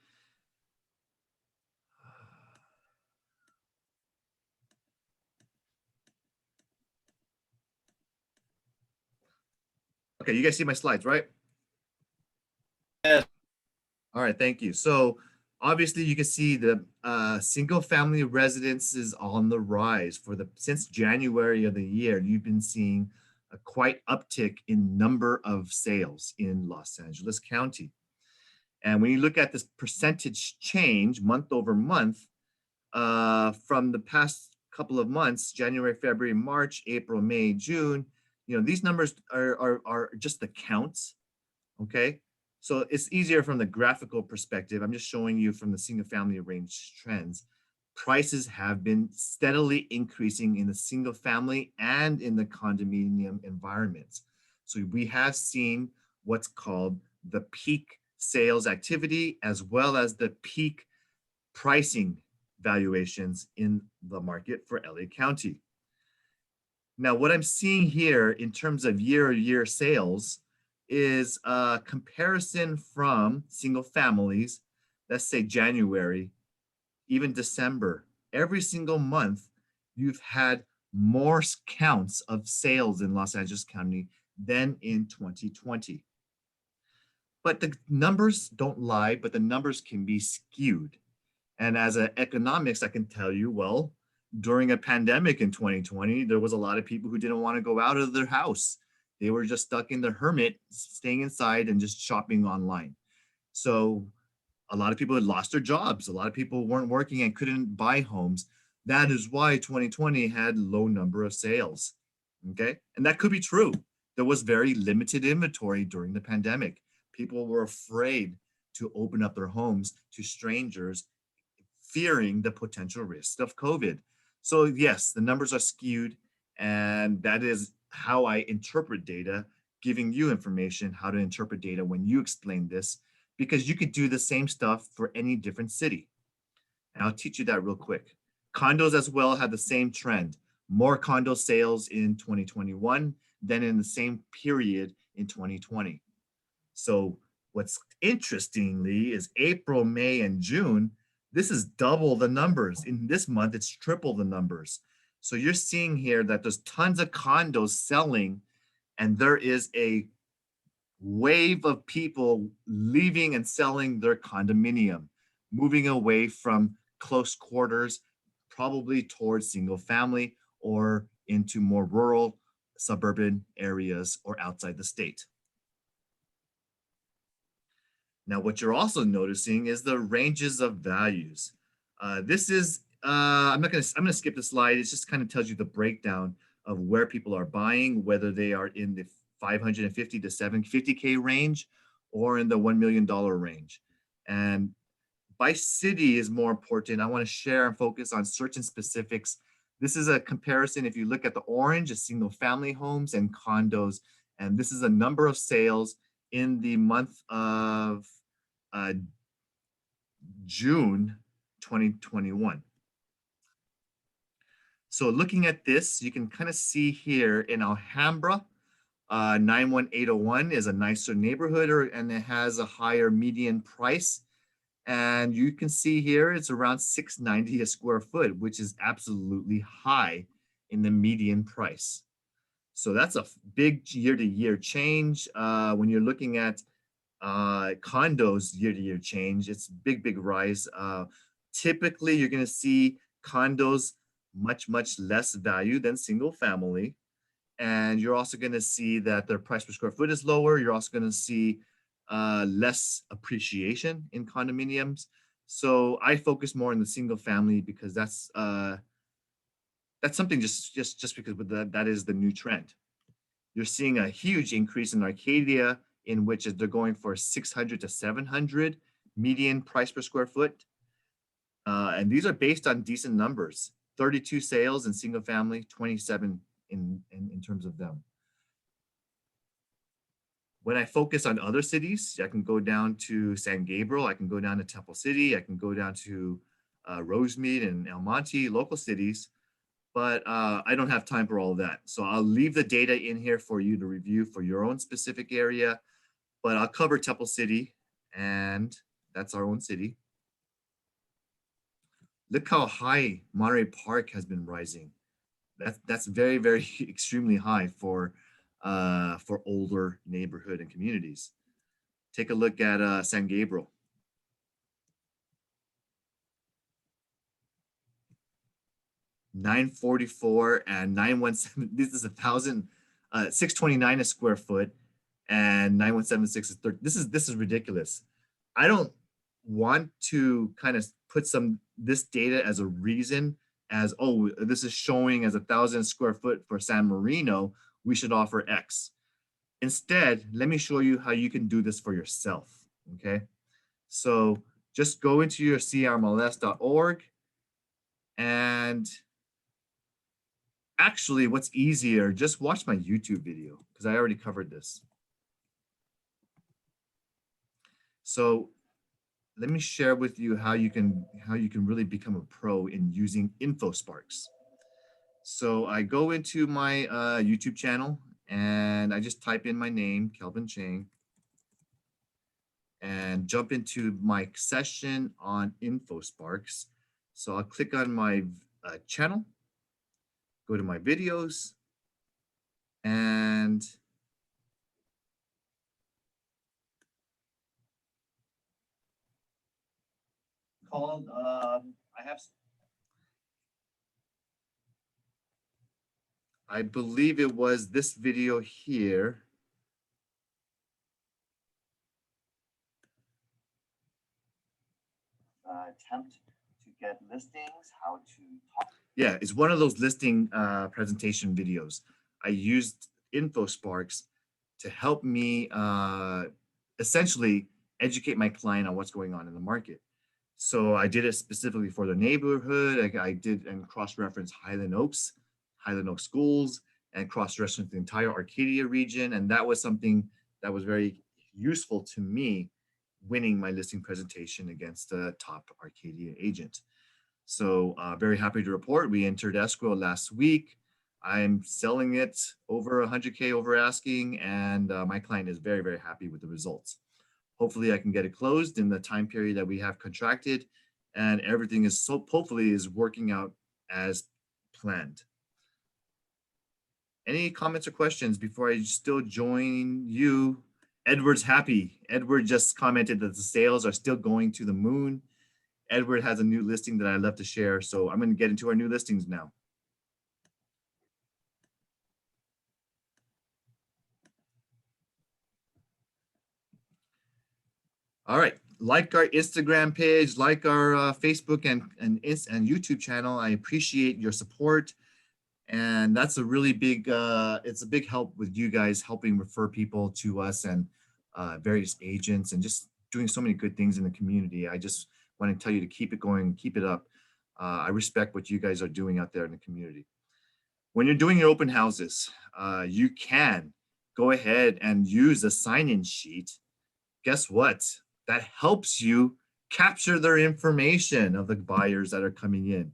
Okay, you guys see my slides, right? Yes. All right, thank you. So obviously you can see the single family residences on the rise since January of the year. You've been seeing a quite uptick in number of sales in Los Angeles County. And when you look at this percentage change month over month from the past couple of months, January, February, March, April, May, June, these numbers are just the counts, okay? So it's easier from the graphical perspective. I'm just showing you from the single family range trends. Prices have been steadily increasing in the single family and in the condominium environments. So we have seen what's called the peak sales activity, as well as the peak pricing valuations in the market for LA County. Now, what I'm seeing here in terms of year-to-year sales is a comparison from single families, let's say January, even December. Every single month, you've had more counts of sales in Los Angeles County than in 2020. But the numbers don't lie, but the numbers can be skewed. And as an economics, I can tell you, well, during a pandemic in 2020, there was a lot of people who didn't want to go out of their house. They were just stuck in the hermit, staying inside and just shopping online. So a lot of people had lost their jobs. A lot of people weren't working and couldn't buy homes. That is why 2020 had low number of sales. Okay. And that could be true. There was very limited inventory during the pandemic. People were afraid to open up their homes to strangers, fearing the potential risk of COVID. So yes, the numbers are skewed, and that is how I interpret data, giving you information how to interpret data when you explain this, because you could do the same stuff for any different city. And I'll teach you that real quick. Condos as well have the same trend. More condo sales in 2021 than in the same period in 2020. So what's interestingly is April, May, and June, this is double the numbers. In this month, it's triple the numbers. So you're seeing here that there's tons of condos selling, and there is a wave of people leaving and selling their condominium, moving away from close quarters, probably towards single family or into more rural suburban areas or outside the state. Now, what you're also noticing is the ranges of values. This is, I'm gonna skip the slide. It just kind of tells you the breakdown of where people are buying, whether they are in the 550 to 750K range or in the $1 million range. And by city is more important. I want to share and focus on certain specifics. This is a comparison. If you look at the orange, it's single family homes and condos. And this is a number of sales in the month of June 2021. So looking at this, you can kind of see here in Alhambra, 91801 is a nicer neighborhood, and it has a higher median price. And you can see here it's around $690 a square foot, which is absolutely high in the median price. So that's a big year-to-year change. When you're looking at condos year-to-year change, it's big rise. Typically, you're going to see condos much less value than single family. And you're also going to see that their price per square foot is lower. You're also going to see less appreciation in condominiums. So I focus more on the single family because that's something just because that is the new trend. You're seeing a huge increase in Arcadia, in which they're going for 600 to 700 median price per square foot. And these are based on decent numbers, 32 sales in single family, 27 in terms of them. When I focus on other cities, I can go down to San Gabriel, I can go down to Temple City, I can go down to Rosemead and El Monte, local cities, but I don't have time for all of that. So I'll leave the data in here for you to review for your own specific area, but I'll cover Temple City, and that's our own city. Look how high Monterey Park has been rising. That's very extremely high for older neighborhood and communities. Take a look at San Gabriel. $944 and $917. This is $629 a square foot, and $9176 is 30. This is ridiculous. I don't want to kind of put this data as a reason as, oh, this is showing as 1,000 square foot for San Marino, we should offer X. Instead, let me show you how you can do this for yourself, okay? So just go into your crmls.org, and actually what's easier, just watch my YouTube video because I already covered this. So let me share with you how you can really become a pro in using InfoSparks. So I go into my YouTube channel and I just type in my name, Kelvin Chang, and jump into my session on InfoSparks. So I'll click on my channel, go to my videos, and called, I believe it was this video here. Attempt to get listings, how to talk. Yeah, it's one of those listing presentation videos. I used InfoSparks to help me essentially educate my client on what's going on in the market. So I did it specifically for the neighborhood. I did and cross-reference Highland Oaks schools, and cross-reference the entire Arcadia region. And that was something that was very useful to me winning my listing presentation against a top Arcadia agent. So very happy to report we entered escrow last week. I'm selling it over 100K over asking, and my client is very, very happy with the results. Hopefully I can get it closed in the time period that we have contracted, and everything is hopefully is working out as planned. Any comments or questions before I still join you? Edward's happy. Edward just commented that the sales are still going to the moon. Edward has a new listing that I'd love to share. So I'm going to get into our new listings now. All right. Like our Instagram page, like our Facebook and YouTube channel. I appreciate your support. And that's a really big, it's a big help with you guys helping refer people to us and various agents and just doing so many good things in the community. I just want to tell you to keep it going, keep it up. I respect what you guys are doing out there in the community. When you're doing your open houses, you can go ahead and use a sign-in sheet. Guess what? That helps you capture their information of the buyers that are coming in.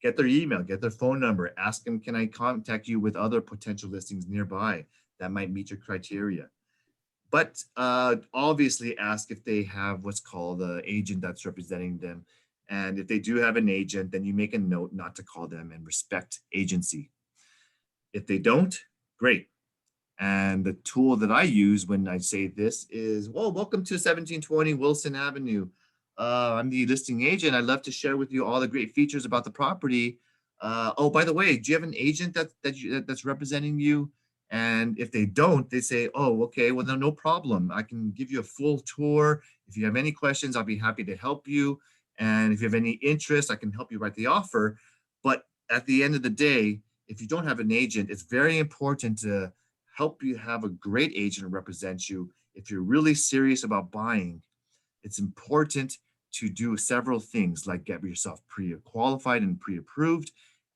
Get their email, get their phone number, ask them, can I contact you with other potential listings nearby that might meet your criteria? But obviously ask if they have what's called an agent that's representing them. And if they do have an agent, then you make a note not to call them and respect agency. If they don't, great. And the tool that I use when I say this is, well, welcome to 1720 Wilson Avenue. I'm the listing agent. I'd love to share with you all the great features about the property. Oh, by the way, do you have an agent that's representing you? And if they don't, they say, oh, okay, well, no problem. I can give you a full tour. If you have any questions, I'll be happy to help you. And if you have any interest, I can help you write the offer. But at the end of the day, if you don't have an agent, it's very important to help you have a great agent represent you. If you're really serious about buying, it's important to do several things like get yourself pre-qualified and pre-approved,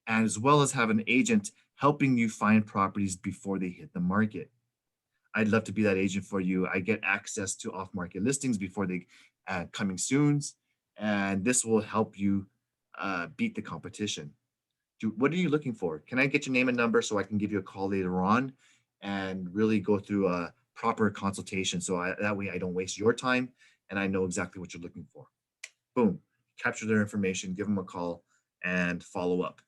as well as have an agent helping you find properties before they hit the market. I'd love to be that agent for you. I get access to off-market listings before they coming soon, and this will help you beat the competition. What are you looking for? Can I get your name and number so I can give you a call later on and really go through a proper consultation so that way I don't waste your time and I know exactly what you're looking for. Boom, capture their information, give them a call and follow up.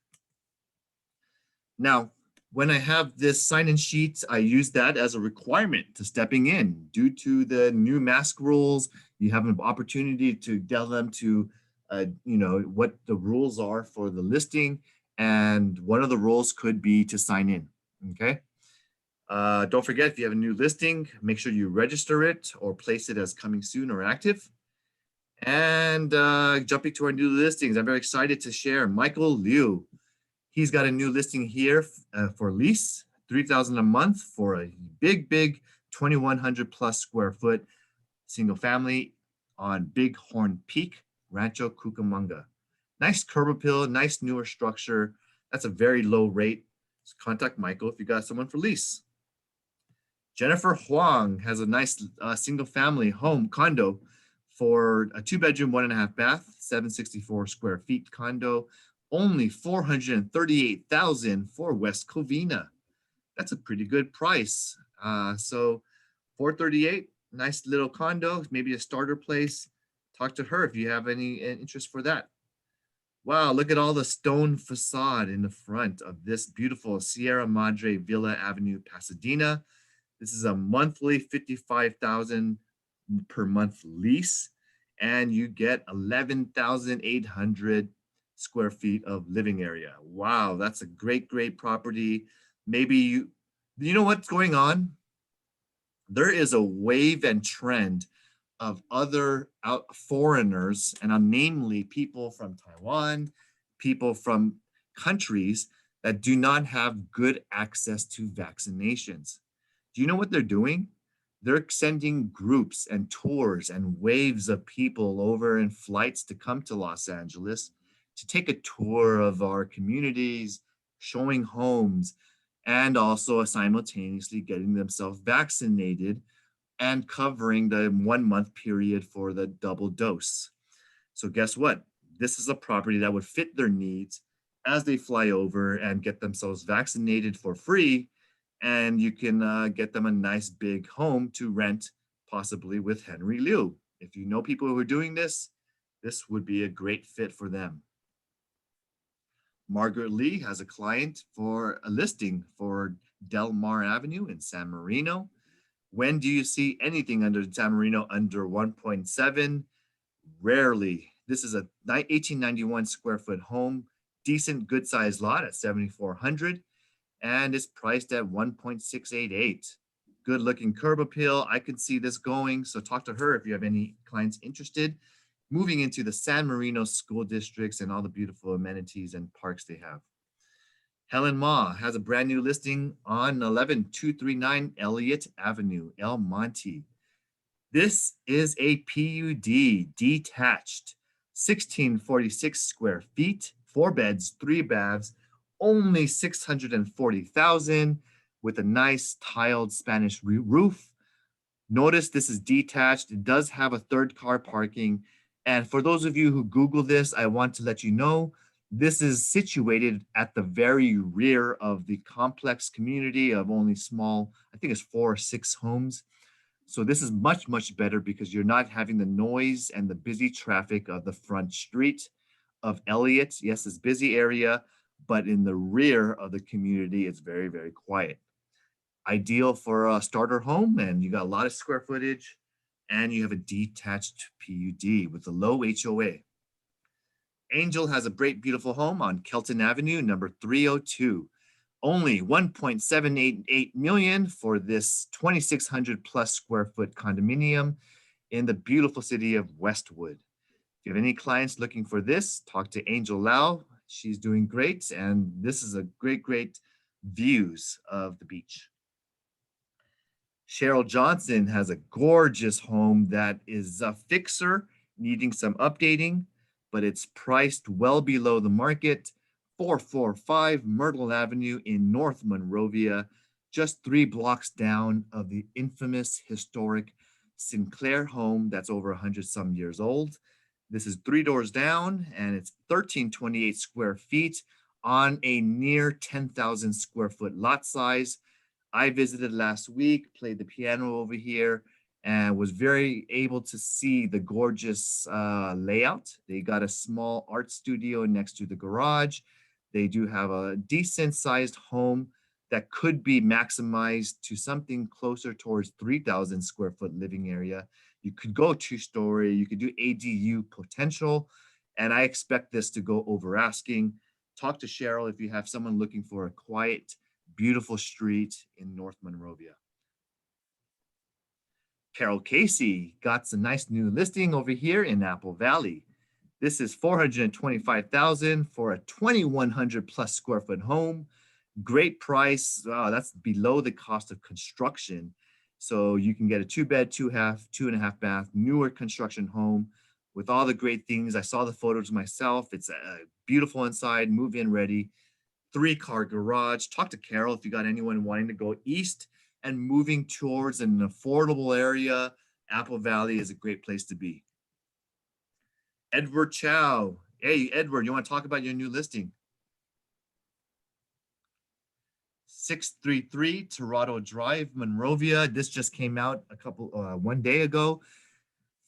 Now, when I have this sign-in sheet, I use that as a requirement to stepping in. Due to the new mask rules, you have an opportunity to tell them to, what the rules are for the listing. And one of the rules could be to sign in, okay? Don't forget, if you have a new listing, make sure you register it or place it as coming soon or active. And jumping to our new listings, I'm very excited to share Michael Liu. He's got a new listing here for lease, $3,000 a month for a big 2,100 plus square foot single family on Bighorn Peak, Rancho, Cucamonga. Nice curb appeal, nice newer structure. That's a very low rate. So contact Michael if you got someone for lease. Jennifer Huang has a nice single family home condo for a 2-bedroom, 1.5 bath, 764 square feet condo, only $438,000 for West Covina. That's a pretty good price. So 438, nice little condo, maybe a starter place. Talk to her if you have any interest for that. Wow, look at all the stone facade in the front of this beautiful Sierra Madre Villa Avenue, Pasadena. This is a monthly $55,000 per month lease, and you get 11,800 square feet of living area. Wow, that's a great, great property. Maybe you know what's going on? There is a wave and trend of other foreigners, and namely people from Taiwan, people from countries that do not have good access to vaccinations. Do you know what they're doing? They're sending groups and tours and waves of people over in flights to come to Los Angeles to take a tour of our communities, showing homes, and also simultaneously getting themselves vaccinated and covering the 1 month period for the double dose. So guess what? This is a property that would fit their needs as they fly over and get themselves vaccinated for free. And you can get them a nice big home to rent, possibly with Henry Liu. If you know people who are doing this, this would be a great fit for them. Margaret Lee has a client for a listing for Del Mar Avenue in San Marino. When do you see anything under San Marino under 1.7? Rarely. This is a 1891 square foot home, decent good sized lot at 7,400, and it's priced at 1.688. Good looking curb appeal. I could see this going. So talk to her if you have any clients interested. Moving into the San Marino school districts and all the beautiful amenities and parks they have. Helen Ma has a brand new listing on 11239 Elliott Avenue, El Monte. This is a PUD, detached, 1646 square feet, 4 beds, 3 baths, only 640,000 with a nice tiled Spanish roof. Notice this is detached. It does have a 3rd car parking. And for those of you who Google this, I want to let you know, this is situated at the very rear of the complex community of only small, I think it's 4 or 6 homes. So this is much, much better because you're not having the noise and the busy traffic of the front street of Elliott. Yes, it's a busy area, but in the rear of the community, it's very, very quiet. Ideal for a starter home, and you got a lot of square footage, and you have a detached PUD with a low HOA. Angel has a great, beautiful home on Kelton Avenue, number 302. Only 1.788 million for this 2,600 plus square foot condominium in the beautiful city of Westwood. If you have any clients looking for this, talk to Angel Lau. She's doing great, and this is a great, great views of the beach. Cheryl Johnson has a gorgeous home that is a fixer, needing some updating, but it's priced well below the market. 445 Myrtle Avenue in North Monrovia, just 3 blocks down of the infamous historic Sinclair home that's over 100 some years old. This is 3 doors down, and it's 1,328 square feet on a near 10,000 square foot lot size. I visited last week, played the piano over here, and was very able to see the gorgeous layout. They got a small art studio next to the garage. They do have a decent sized home that could be maximized to something closer towards 3,000 square foot living area. You could go 2-story, you could do ADU potential, and I expect this to go over asking. Talk to Cheryl if you have someone looking for a quiet, beautiful street in North Monrovia. Carol Casey got some nice new listing over here in Apple Valley. This is $425,000 for a 2,100 plus square foot home. Great price. That's below the cost of construction. So you can get a 2-bed, 2.5 bath, newer construction home with all the great things. I saw the photos myself. It's beautiful inside, move-in ready. 3-car garage. Talk to Carol if you got anyone wanting to go east and moving towards an affordable area. Apple Valley is a great place to be. Edward Chow. Hey, Edward, you want to talk about your new listing? 633 Torado Drive, Monrovia. This just came out one day ago.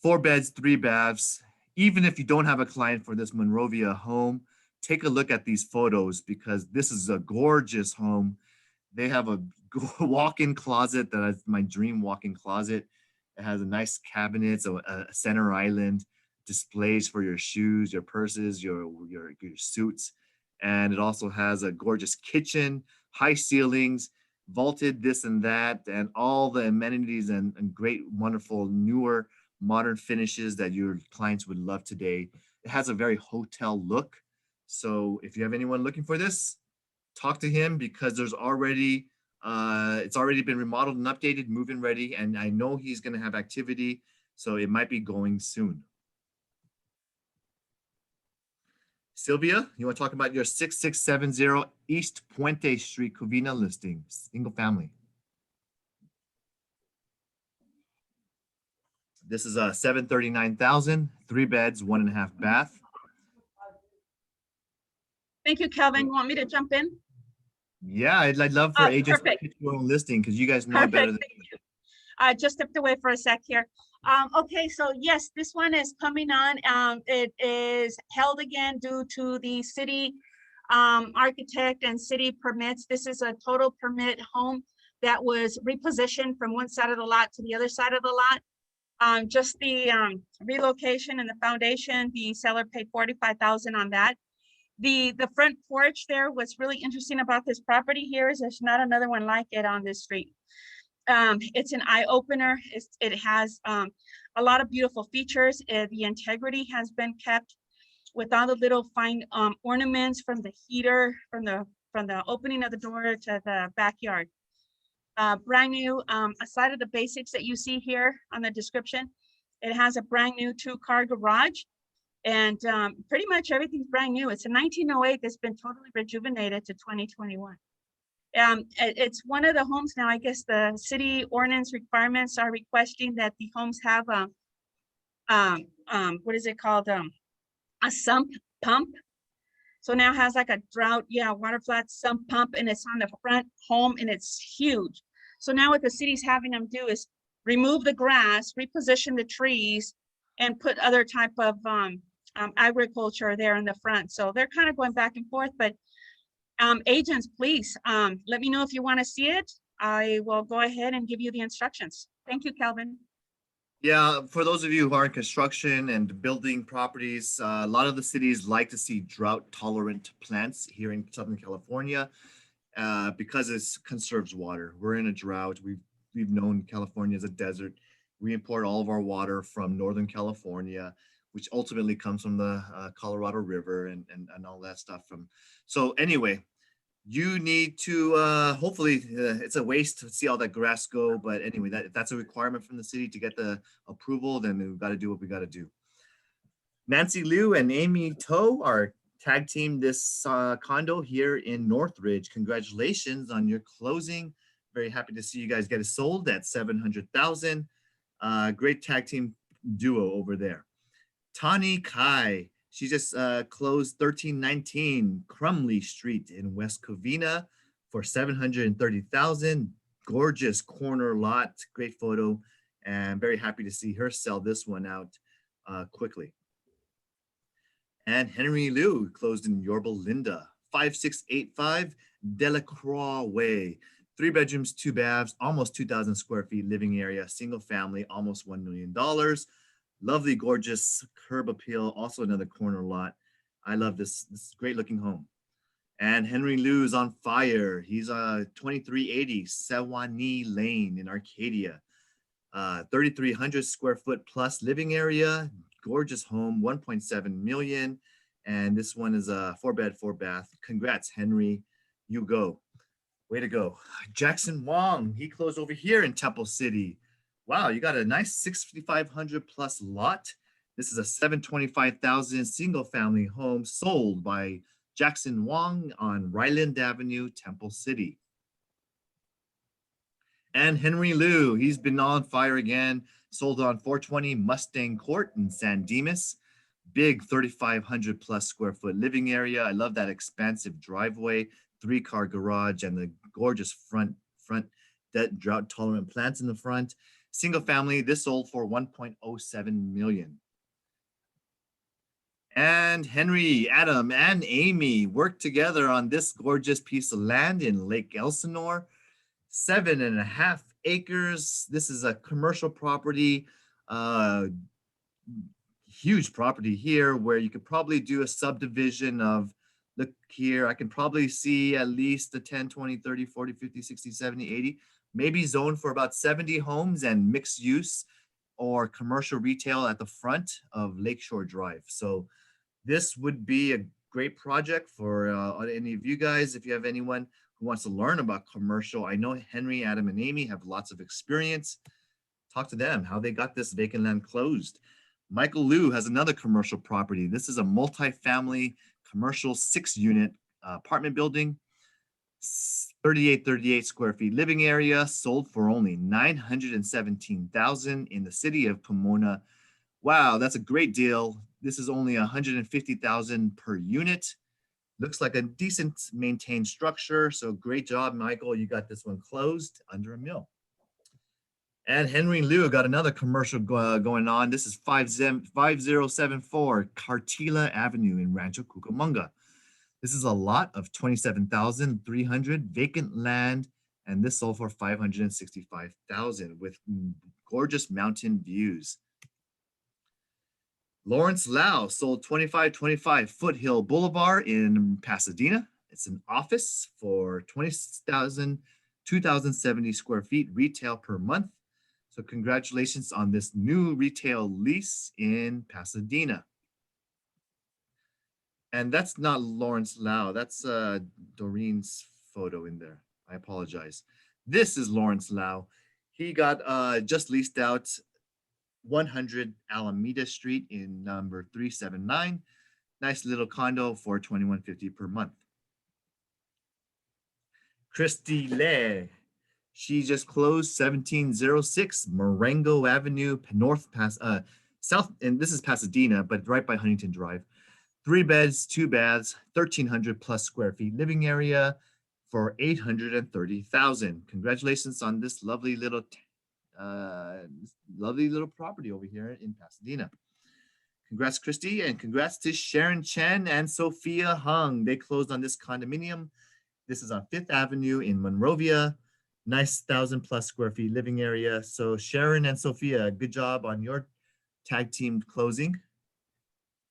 4 beds, 3 baths. Even if you don't have a client for this Monrovia home, take a look at these photos because this is a gorgeous home. They have a walk-in closet that is my dream walk-in closet. It has a nice cabinets, a center island, displays for your shoes, your purses, your suits. And it also has a gorgeous kitchen, high ceilings, vaulted this and that, and all the amenities and great, wonderful, newer, modern finishes that your clients would love today. It has a very hotel look. So if you have anyone looking for this, talk to him because there's already it's already been remodeled and updated, move-in ready, and I know he's going to have activity, so it might be going soon. Sylvia, you want to talk about your 6670 East Puente Street Covina listing, single family? This is a 739,000, 3 beds, 1.5 bath. Thank you, Kelvin. You want me to jump in? Yeah, I'd love for agents to Perfect. pitch your own listing because you guys know it better Perfect. than Thank you. I just stepped away for a sec here. Okay, so yes, this one is coming on. It is held again due to the city architect and city permits. This is a total permit home that was repositioned from one side of the lot to the other side of the lot. Just the relocation and the foundation, the seller paid $45,000 on that. The front porch there, what's really interesting about this property here is there's not another one like it on this street. It's an eye opener. It has a lot of beautiful features. The integrity has been kept with all the little fine ornaments from the heater, from the opening of the door to the backyard. Brand new, aside of the basics that you see here on the description, it has a brand new 2-car garage. And pretty much everything's brand new. It's a 1908 that's been totally rejuvenated to 2021. It's one of the homes now, I guess the city ordinance requirements are requesting that the homes have what is it called? A sump pump. So now it has like a water flat sump pump, and it's on the front home and it's huge. So now what the city's having them do is remove the grass, reposition the trees, and put other type of agriculture there in the front. So they're kind of going back and forth, but agents, please let me know if you want to see it. I will go ahead and give you the instructions. Thank you, Kelvin. Yeah, for those of you who are in construction and building properties, a lot of the cities like to see drought-tolerant plants here in Southern California because it conserves water. We're in a drought. We've known California as a desert. We import all of our water from Northern California, which ultimately comes from the Colorado River and all that stuff. So anyway, you need to hopefully it's a waste to see all that grass go, but anyway, that's a requirement from the city to get the approval. Then we've got to do what we got to do. Nancy Liu and Amy Toe are tag team this condo here in Northridge. Congratulations on your closing. Very happy to see you guys get it sold at $700,000. Great tag team duo over there. Tani Kai, she just closed 1319 Crumley Street in West Covina for $730,000. Gorgeous corner lot, great photo, and very happy to see her sell this one out quickly. And Henry Liu closed in Yorba Linda, 5685 Delacroix Way. 3 bedrooms, 2 baths, almost 2,000 square feet living area, single family, almost $1 million. Lovely, gorgeous curb appeal. Also another corner lot. I love this great looking home. And Henry Liu is on fire. He's 2380 Sewanee Lane in Arcadia. 3,300 square foot plus living area. Gorgeous home, 1.7 million. And this one is a 4-bed, 4-bath. Congrats, Henry. You go. Way to go. Jackson Wong, he closed over here in Temple City. Wow, you got a nice 6,500 plus lot. This is a 725,000 single family home sold by Jackson Wong on Ryland Avenue, Temple City. And Henry Liu, he's been on fire again, sold on 420 Mustang Court in San Dimas. big 3,500 plus square foot living area. I love that expansive driveway, 3-car garage, and the gorgeous front drought tolerant plants in the front. Single family, this sold for 1.07 million. And Henry, Adam, and Amy worked together on this gorgeous piece of land in Lake Elsinore, 7.5 acres. This is a commercial property, huge property here where you could probably do a subdivision of, look here, I can probably see at least a 10, 20, 30, 40, 50, 60, 70, 80, maybe zoned for about 70 homes and mixed use or commercial retail at the front of Lakeshore Drive. So this would be a great project for any of you guys. If you have anyone who wants to learn about commercial, I know Henry, Adam, and Amy have lots of experience. Talk to them, how they got this vacant land closed. Michael Liu has another commercial property. This is a multi-family commercial 6-unit apartment building, 38 square feet living area, sold for only $917,000 in the city of Pomona. Wow, that's a great deal. This is only $150,000 per unit. Looks like a decent maintained structure. So great job, Michael. You got this one closed under $1 million. And Henry Liu got another commercial going on. This is 5074 Cartila Avenue in Rancho, Cucamonga. This is a lot of 27,300 vacant land, and this sold for 565,000 with gorgeous mountain views. Lawrence Lau sold 2525 Foothill Boulevard in Pasadena. It's an office for 2,070 square feet retail per month. So congratulations on this new retail lease in Pasadena. And that's not Lawrence Lau. That's Doreen's photo in there. I apologize. This is Lawrence Lau. He got just leased out 100 Alameda Street in number 379. Nice little condo for $2,150 per month. Christy Le. She just closed 1706 Marengo Avenue, South, and this is Pasadena, but right by Huntington Drive. 3 beds, 2 baths, 1,300 plus square feet living area for $830,000. Congratulations on this lovely little property over here in Pasadena. Congrats, Christy, and congrats to Sharon Chen and Sophia Hung. They closed on this condominium. This is on 5th Avenue in Monrovia. Nice 1,000 plus square feet living area. So Sharon and Sophia, good job on your tag team closing.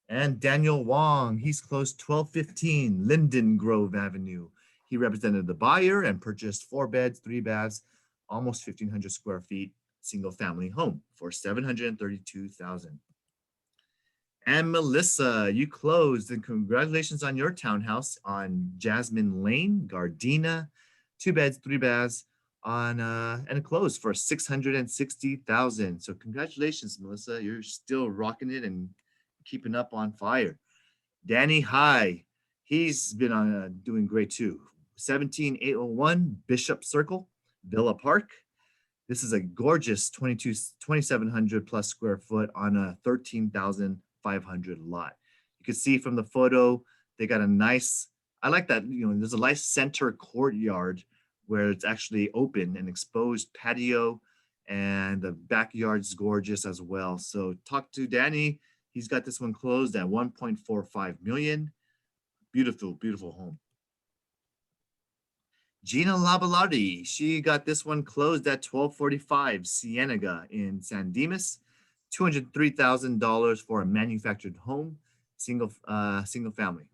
And Daniel Wong, he's closed 1215 Linden Grove Avenue. He represented the buyer and purchased 4 beds, 3 baths, almost 1,500 square feet, single family home for $732,000. And Melissa, you closed, and congratulations on your townhouse on Jasmine Lane, Gardena, 2 beds, 3 baths, on and it closed for $660,000. So congratulations, Melissa. You're still rocking it and keeping up on fire. Danny High, he's been doing great too. 17801 Bishop Circle, Villa Park. This is a gorgeous 2,700 plus square foot on a 13,500 lot. You can see from the photo, they got a nice, I like that, there's a nice center courtyard where it's actually open and exposed patio, and the backyard's gorgeous as well. So talk to Danny. He's got this one closed at 1.45 million. Beautiful, beautiful home. Gina Labalati, she got this one closed at 1245 Cienega in San Dimas. $203,000 for a manufactured home, single family.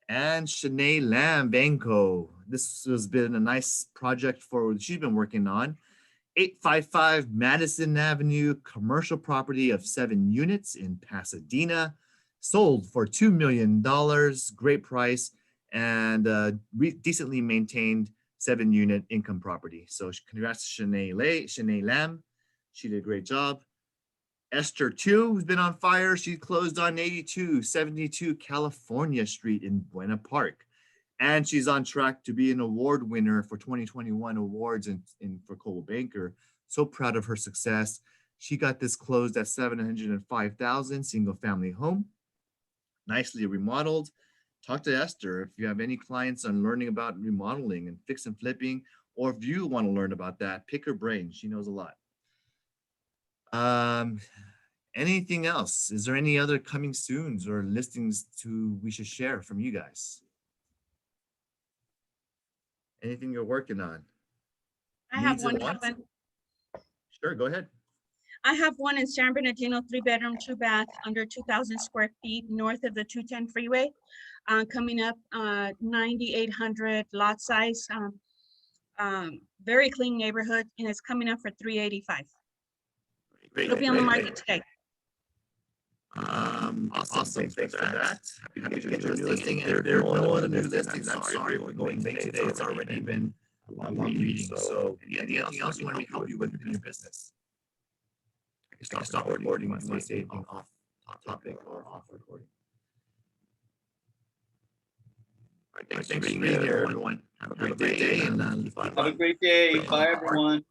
And Shanae Lam Banco. This has been a nice project she's been working on. 855 Madison Avenue, commercial property of 7 units in Pasadena, sold for $2 million, great price, and decently maintained 7-unit income property. So congrats to Shanae Lam. She did a great job. Esther 2 has been on fire. She closed on 8272 California Street in Buena Park. And she's on track to be an award winner for 2021 awards for Coldwell Banker. So proud of her success. She got this closed at 705,000, single family home, nicely remodeled. Talk to Esther if you have any clients on learning about remodeling and fix and flipping, or if you want to learn about that, pick her brain. She knows a lot. Anything else? Is there any other coming soons or listings we should share from you guys? Anything you're working on? I have Needs and one wants? coming. Sure, go ahead. I have one in San Bernardino, 3-bedroom, 2-bath, under 2,000 square feet, north of the 210 freeway, coming up 9,800 lot size, very clean neighborhood, and it's coming up for 385. It'll be on the market today. Awesome. Thanks for that. Happy to get your new listing. And if there are no other new listings, I'm sorry we're going late today. It's already been a long meeting. So anything else you want me to help you with in your business? I can stop recording once I say anything off topic or off recording. All right, thanks for being here, everyone. Have a great day and Have a great day. Bye, everyone.